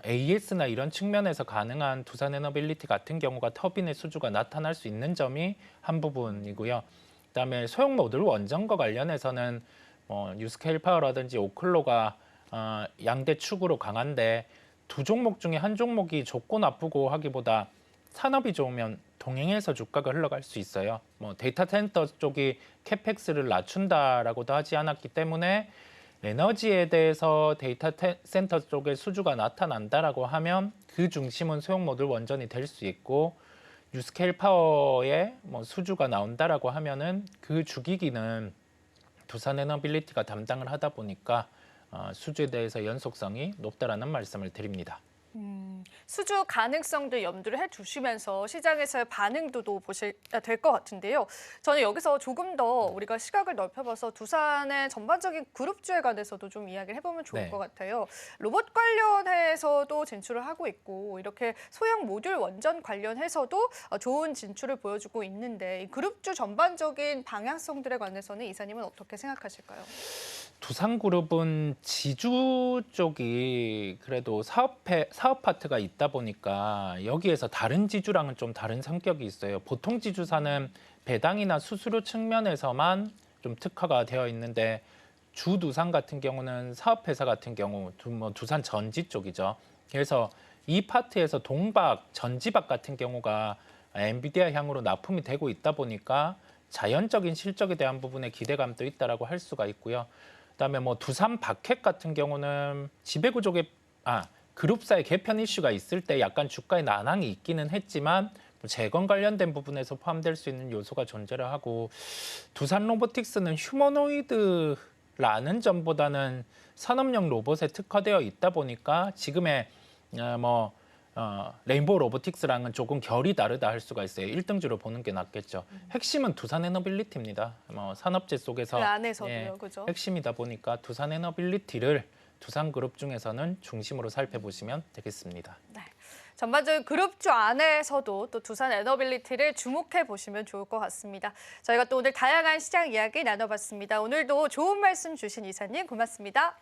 AS나 이런 측면에서 가능한 두산에너빌리티 같은 경우가 터빈의 수주가 나타날 수 있는 점이 한 부분이고요. 그다음에 소형 모듈 원전과 관련해서는 뉴스케일 파워라든지 오클로가 양대 축으로 강한데 두 종목 중에 한 종목이 좋고 나쁘고 하기보다 산업이 좋으면 동행해서 주가가 흘러갈 수 있어요. 데이터 센터 쪽이 캐펙스를 낮춘다라고도 하지 않았기 때문에 에너지에 대해서 데이터 센터 쪽에 수주가 나타난다라고 하면 그 중심은 소형 모듈 원전이 될 수 있고 뉴스케일 파워에 수주가 나온다라고 하면은 그 주기기는 두산에너빌리티가 담당을 하다 보니까 수주에 대해서 연속성이 높다라는 말씀을 드립니다. 수주 가능성도 염두를 해두시면서 시장에서의 반응도도 보셔야 될 것 같은데요. 저는 여기서 조금 더 우리가 시각을 넓혀봐서 두산의 전반적인 그룹주에 관해서도 좀 이야기를 해보면 좋을 네. 것 같아요. 로봇 관련해서도 진출을 하고 있고 이렇게 소형 모듈 원전 관련해서도 좋은 진출을 보여주고 있는데 이 그룹주 전반적인 방향성들에 관해서는 이사님은 어떻게 생각하실까요? 두산그룹은 지주 쪽이 그래도 사업 파트가 있다 보니까 여기에서 다른 지주랑은 좀 다른 성격이 있어요. 보통 지주사는 배당이나 수수료 측면에서만 좀 특화가 되어 있는데 주두산 같은 경우는 사업회사 같은 경우 두산 전지 쪽이죠. 그래서 이 파트에서 동박, 전지박 같은 경우가 엔비디아 향으로 납품이 되고 있다 보니까 자연적인 실적에 대한 부분에 기대감도 있다라고 할 수가 있고요. 그다음에 두산 바켓 같은 경우는 지배구조개 그룹사의 개편 이슈가 있을 때 약간 주가에 난항이 있기는 했지만 재건 관련된 부분에서 포함될 수 있는 요소가 존재를 하고 두산 로보틱스는 휴머노이드라는 점보다는 산업용 로봇에 특화되어 있다 보니까 지금의 레인보우 로보틱스랑은 조금 결이 다르다 할 수가 있어요. 1등주로 보는 게 낫겠죠. 핵심은 두산에너빌리티입니다. 산업재 속에서 그 안에서도요, 그죠? 핵심이다 보니까 두산에너빌리티를 두산그룹 중에서는 중심으로 살펴보시면 되겠습니다. 네. 전반적인 그룹주 안에서도 또 두산에너빌리티를 주목해 보시면 좋을 것 같습니다. 저희가 또 오늘 다양한 시장 이야기 나눠봤습니다. 오늘도 좋은 말씀 주신 이사님 고맙습니다.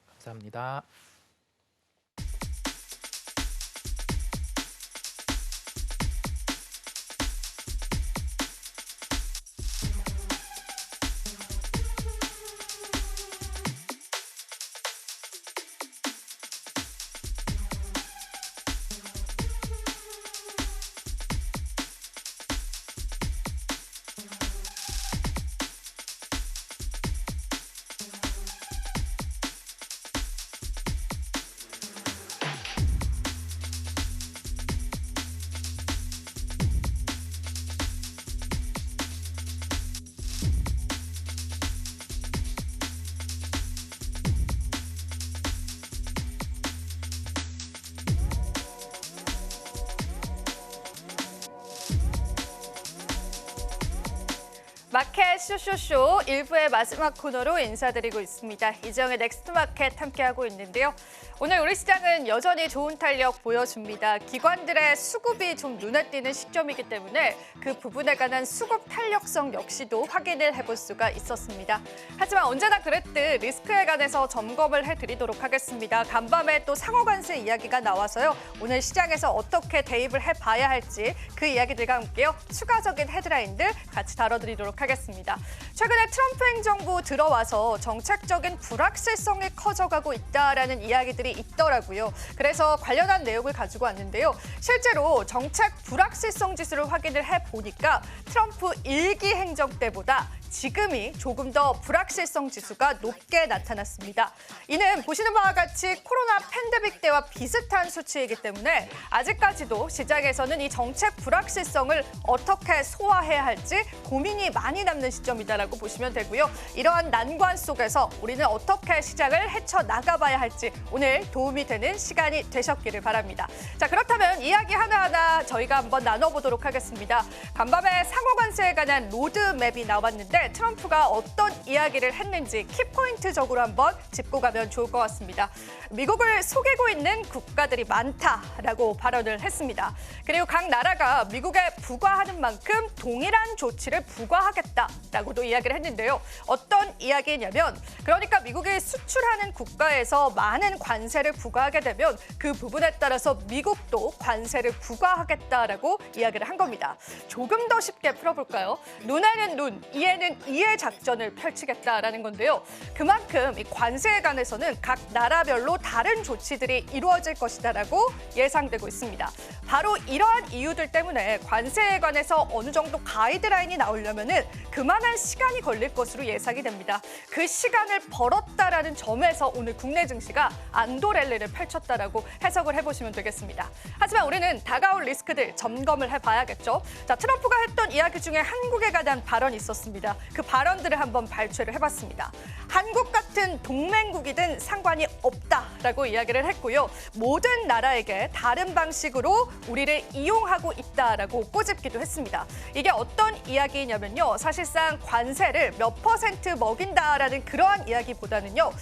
감사합니다. 마켓 쇼쇼쇼 1부의 마지막 코너로 인사드리고 있습니다. 이정의 넥스트마켓 함께하고 있는데요. 오늘 우리 시장은 여전히 좋은 탄력 보여줍니다. 기관들의 수급이 좀 눈에 띄는 시점이기 때문에 그 부분에 관한 수급 탄력성 역시도 확인을 해볼 수가 있었습니다. 하지만 언제나 그랬듯 리스크에 관해서 점검을 해드리도록 하겠습니다. 간밤에 또 상호관세 이야기가 나와서요. 오늘 시장에서 어떻게 대입을 해봐야 할지 그 이야기들과 함께요. 추가적인 헤드라인들 같이 다뤄드리도록 하겠습니다. 최근에 트럼프 행정부 들어와서 정책적인 불확실성이 커져가고 있다라는 이야기들이 있더라고요. 그래서 관련한 내용을 가지고 왔는데요. 실제로 정책 불확실성 지수를 확인을 해보니까 트럼프 1기 행정 때보다 지금이 조금 더 불확실성 지수가 높게 나타났습니다. 이는 보시는 바와 같이 코로나 팬데믹 때와 비슷한 수치이기 때문에 아직까지도 시장에서는 이 정책 불확실성을 어떻게 소화해야 할지 고민이 많이 남는 시점이다라고 보시면 되고요. 이러한 난관 속에서 우리는 어떻게 시장을 헤쳐나가봐야 할지 오늘 도움이 되는 시간이 되셨기를 바랍니다. 자, 그렇다면 이야기 하나하나 저희가 한번 나눠보도록 하겠습니다. 간밤에 상호관세에 관한 로드맵이 나왔는데 트럼프가 어떤 이야기를 했는지 키포인트적으로 한번 짚고 가면 좋을 것 같습니다. 미국을 속이고 있는 국가들이 많다라고 발언을 했습니다. 그리고 각 나라가 미국에 부과하는 만큼 동일한 조치를 부과하겠다라고도 이야기를 했는데요. 어떤 이야기냐면 그러니까 미국이 수출하는 국가에서 많은 관세를 부과하게 되면 그 부분에 따라서 미국도 관세를 부과하겠다라고 이야기를 한 겁니다. 조금 더 쉽게 풀어볼까요? 눈에는 눈, 이에는 이의 작전을 펼치겠다라는 건데요. 그만큼 이 관세에 관해서는 각 나라별로 다른 조치들이 이루어질 것이다라고 예상되고 있습니다. 바로 이러한 이유들 때문에 관세에 관해서 어느 정도 가이드라인이 나오려면은 그만한 시간이 걸릴 것으로 예상이 됩니다. 그 시간을 벌었다라는 점에서 오늘 국내 증시가 안도 랠리를 펼쳤다라고 해석을 해보시면 되겠습니다. 하지만 우리는 다가올 리스크들 점검을 해봐야겠죠. 자, 트럼프가 했던 이야기 중에 한국에 관한 발언이 있었습니다. 그 발언들을 한번 발췌를 해봤습니다. 한국 같은 동맹국이든 상관이 없다라고 이야기를 했고요. 모든 나라에게 다른 방식으로 우리를 이용하고 있다라고 꼬집기도 했습니다. 이게 어떤 이야기냐면요. 사실상 관세를 몇 % 먹인다라는 그러한 이야기보다는요.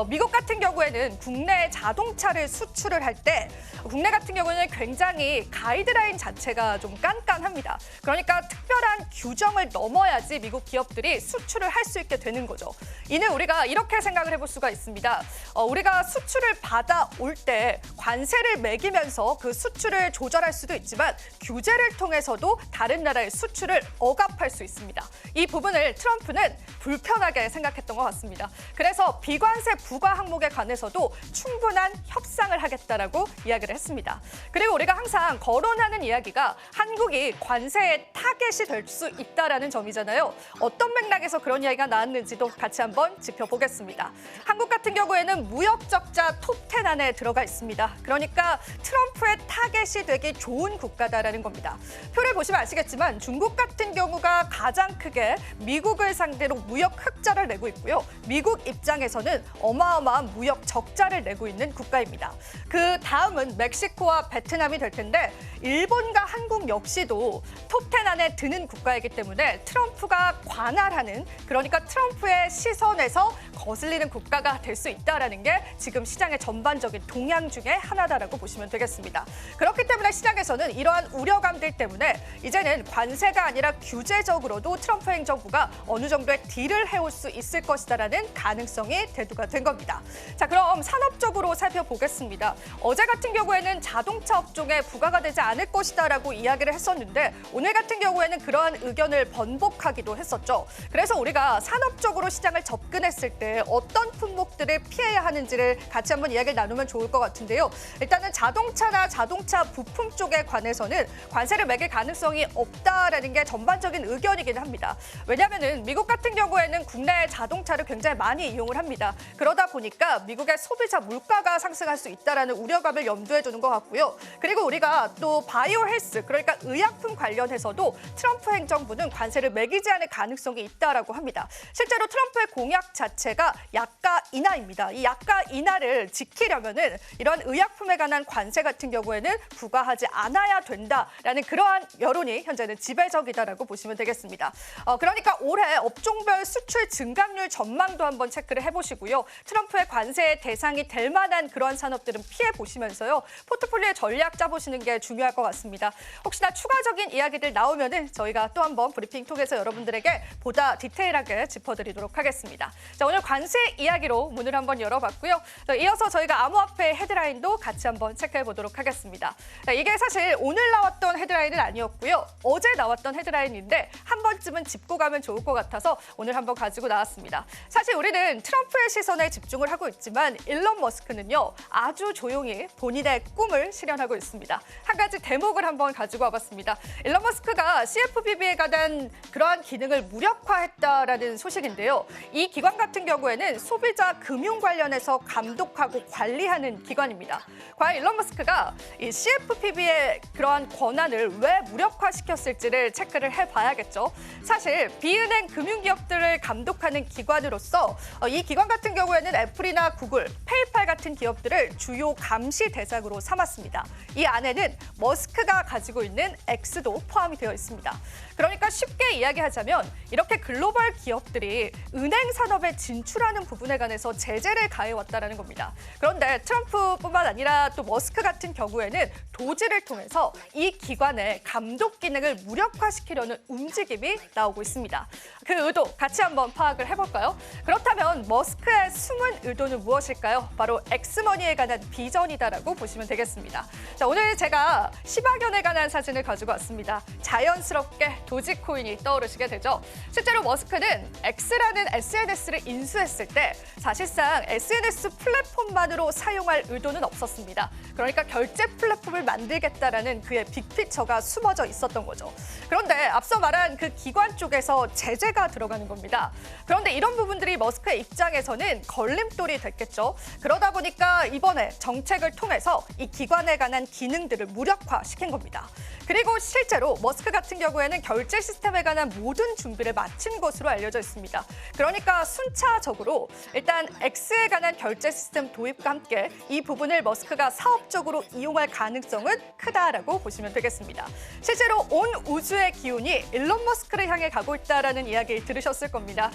미국 같은 경우에는 국내 자동차를 수출을 할 때 국내 같은 경우는 굉장히 가이드라인 자체가 좀 깐깐합니다. 그러니까 특별한 규정을 넘어야지 미국 기업들이 수출을 할 수 있게 되는 거죠. 이는 우리가 이렇게 생각을 해볼 수가 있습니다. 우리가 수출을 받아올 때 관세를 매기면서 그 수출을 조절할 수도 있지만 규제를 통해서도 다른 나라의 수출을 억압할 수 있습니다. 이 부분을 트럼프는 불편하게 생각했던 것 같습니다. 그래서 비관세 부과 항목에 관해서도 충분한 협상을 하겠다라고 이야기를 했습니다. 그리고 우리가 항상 거론하는 이야기가 한국이 관세의 타겟이 될 수 있다라는 점이잖아요. 어떤 맥락에서 그런 이야기가 나왔는지도 같이 한번 짚어보겠습니다. 한국 같은 경우에는 무역 적자 톱10 안에 들어가 있습니다. 그러니까 트럼프의 타겟이 되기 좋은 국가다라는 겁니다. 표를 보시면 아시겠지만 중국 같은 경우가 가장 크게 미국을 상대로 무역 흑자를 내고 있고요. 미국 입장에서는 어마어마한 무역 적자를 내고 있는 국가입니다. 그 다음은 멕시코와 베트남이 될 텐데 일본과 한국 역시도 톱10 안에 드는 국가이기 때문에 트럼프가 관할하는 그러니까 트럼프의 시선에서 거슬리는 국가가 될 수 있다는 게 지금 시장의 전반적인 동향 중에 하나다라고 보시면 되겠습니다. 그렇기 때문에 시장에서는 이러한 우려감들 때문에 이제는 관세가 아니라 규제적으로도 트럼프 행정부가 어느 정도의 딜을 해올 수 있을 것이다라는 가능성이 대두가 된 겁니다. 자, 그럼 산업적으로 살펴보겠습니다. 어제 같은 경우에는 자동차 업종에 부과가 되지 않을 것이다라고 이야기를 했었는데 오늘 같은 경우에는 그러한 의견을 번복하기도 했었죠. 그래서 우리가 산업적으로 시장을 접근했을 때 어떤 품목들을 피해야 하는지를 같이 한번 이야기를 나누면 좋을 것 같은데요. 일단은 자동차나 자동차 부품 쪽에 관해서는 관세를 매길 가능성이 없다라는 게 전반적인 의견이긴 합니다. 왜냐하면 미국 같은 경우에는 국내 자동차를 굉장히 많이 이용을 합니다. 그러다 보니까 미국의 소비자 물가가 상승할 수 있다라는 우려감을 염두에 두는 것 같고요. 그리고 우리가 또 바이오 헬스, 그러니까 의약품 관련해서도 트럼프 행정부는 관세를 매기지 않을 가능성이 가능성이 있다라고 합니다. 실제로 트럼프의 공약 자체가 약가 인하입니다. 이 약가 인하를 지키려면은 이런 의약품에 관한 관세 같은 경우에는 부과하지 않아야 된다라는 그러한 여론이 현재는 지배적이다라고 보시면 되겠습니다. 그러니까 올해 업종별 수출 증가율 전망도 한번 체크를 해보시고요. 트럼프의 관세의 대상이 될 만한 그러한 산업들은 피해 보시면서요. 포트폴리오의 전략 짜보시는 게 중요할 것 같습니다. 혹시나 추가적인 이야기들 나오면은 저희가 또 한번 브리핑 통해서 여러분들에게 보다 디테일하게 짚어드리도록 하겠습니다. 자, 오늘 관세 이야기로 문을 한번 열어봤고요. 자, 이어서 저희가 암호화폐 헤드라인도 같이 한번 체크해 보도록 하겠습니다. 자, 이게 사실 오늘 나왔던 헤드라인은 아니었고요. 어제 나왔던 헤드라인인데 한 번쯤은 짚고 가면 좋을 것 같아서 오늘 한번 가지고 나왔습니다. 사실 우리는 트럼프의 시선에 집중을 하고 있지만 일론 머스크는요. 아주 조용히 본인의 꿈을 실현하고 있습니다. 한 가지 대목을 한번 가지고 와봤습니다. 일론 머스크가 CFPB에 관한 그러한 기능을 무력화했다라는 소식인데요. 이 기관 같은 경우에는 소비자 금융 관련해서 감독하고 관리하는 기관입니다. 과연 일론 머스크가 이 CFPB의 그러한 권한을 왜 무력화시켰을지를 체크를 해봐야겠죠. 사실 비은행 금융기업들을 감독하는 기관으로서 이 기관 같은 경우에는 애플이나 구글, 페이팔 같은 기업들을 주요 감시 대상으로 삼았습니다. 이 안에는 머스크가 가지고 있는 X도 포함이 되어 있습니다. 그러니까 쉽게 이야기하자면 이렇게 글로벌 기업들이 은행 산업에 진출하는 부분에 관해서 제재를 가해왔다는 겁니다. 그런데 트럼프뿐만 아니라 또 머스크 같은 경우에는 도지를 통해서 이 기관의 감독 기능을 무력화시키려는 움직임이 나오고 있습니다. 그 의도 같이 한번 파악을 해볼까요? 그렇다면 머스크의 숨은 의도는 무엇일까요? 바로 엑스머니에 관한 비전이다라고 보시면 되겠습니다. 자, 오늘 제가 시바견에 관한 사진을 가지고 왔습니다. 자연스럽게 도지코인이 떠오르시게 되죠. 실제로 머스크는 X라는 SNS를 인수했을 때 사실상 SNS 플랫폼만으로 사용할 의도는 없었습니다. 그러니까 결제 플랫폼을 만들겠다라는 그의 빅피처가 숨어져 있었던 거죠. 그런데 앞서 말한 그 기관 쪽에서 제재가 들어가는 겁니다. 그런데 이런 부분들이 머스크의 입장에서는 걸림돌이 됐겠죠. 그러다 보니까 이번에 정책을 통해서 이 기관에 관한 기능들을 무력화시킨 겁니다. 그리고 실제로 머스크 같은 경우에는 결제 시스템에 관한 모든 준비를 마친 것으로 알려져 있습니다. 그러니까 순차적으로 일단 X에 관한 결제 시스템 도입과 함께 이 부분을 머스크가 사업적으로 이용할 가능성은 크다라고 보시면 되겠습니다. 실제로 온 우주의 기운이 일론 머스크를 향해 가고 있다라는 이야기 들으셨을 겁니다.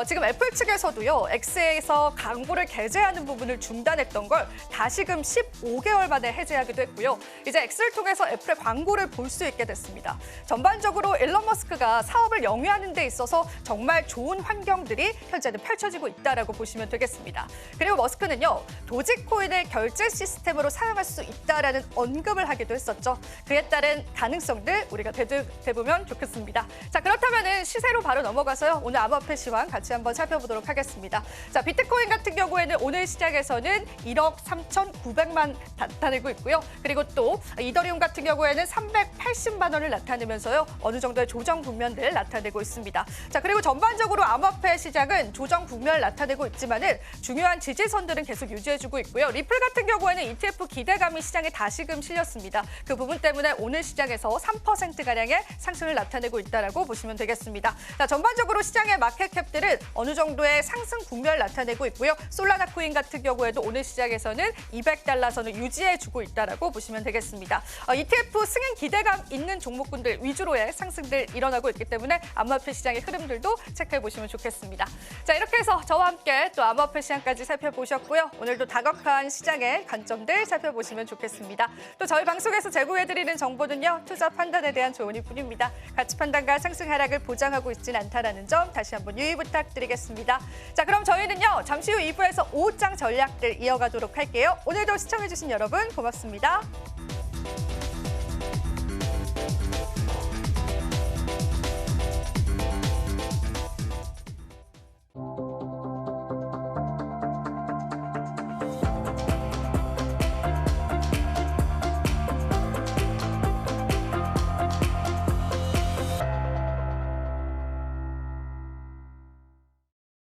지금 애플 측에서도요. X에서 광고를 게재하는 부분을 중단했던 걸 다시금 15개월 만에 해제하기도 했고요. 이제 X를 통해서 애플의 광고를 볼 수 있게 됐습니다. 전반적으로 일론 머스크가 사업을 영위하는 데 있어서 정말 좋은 환경들이 현재는 펼쳐지고 있다라고 보시면 되겠습니다. 그리고 머스크는요. 도지코인을 결제 시스템으로 사용할 수 있다라는 언급을 하기도 했었죠. 그에 따른 가능성들 우리가 되보면 좋겠습니다. 자, 그렇다면은 시세로 바로 넘어가서요. 오늘 암호화폐 시황 같이 한번 살펴보도록 하겠습니다. 자, 비트코인 같은 경우에는 오늘 시장에서는 1억 3,900만 나타내고 있고요. 그리고 또 이더리움 같은 경우에는 380만 원을 나타내면서요. 어느 정도의 조정 국면들 나타내고 있습니다. 자, 그리고 전반적으로 암호화폐 시장은 조정 국면을 나타내고 있지만은 중요한 지지선들은 계속 유지해주고 있고요. 리플 같은 경우에는 ETF 기대감이 시장에 다시금 실렸습니다. 그 부분 때문에 오늘 시장에서 3%가량의 상승을 나타내고 있다라고 보시면 되겠습니다. 자, 전반적으로 시장의 마켓캡들은 어느 정도의 상승 국면을 나타내고 있고요. 솔라나 코인 같은 경우에도 오늘 시장에서는 200달러 선을 유지해주고 있다라고 보시면 되겠습니다. ETF 승인 기대감 있는 종목군들 위주로의 상승들 일어나고 있기 때문에 암호화폐 시장의 흐름들도 체크해 보시면 좋겠습니다. 자, 이렇게 해서 저와 함께 또 암호화폐 시장까지 살펴보셨고요. 오늘도 다각화한 시장의 관점들 살펴보시면 좋겠습니다. 또 저희 방송에서 제공해드리는 정보는요. 투자 판단에 대한 조언일 뿐입니다. 가치 판단과 상승 하락을 보장하고 있지는 않다는 점 다시 한번 유의 부탁드리겠습니다. 자, 그럼 저희는요. 잠시 후 2부에서 오후장 전략들 이어가도록 할게요. 오늘도 시청해주신 여러분 고맙습니다.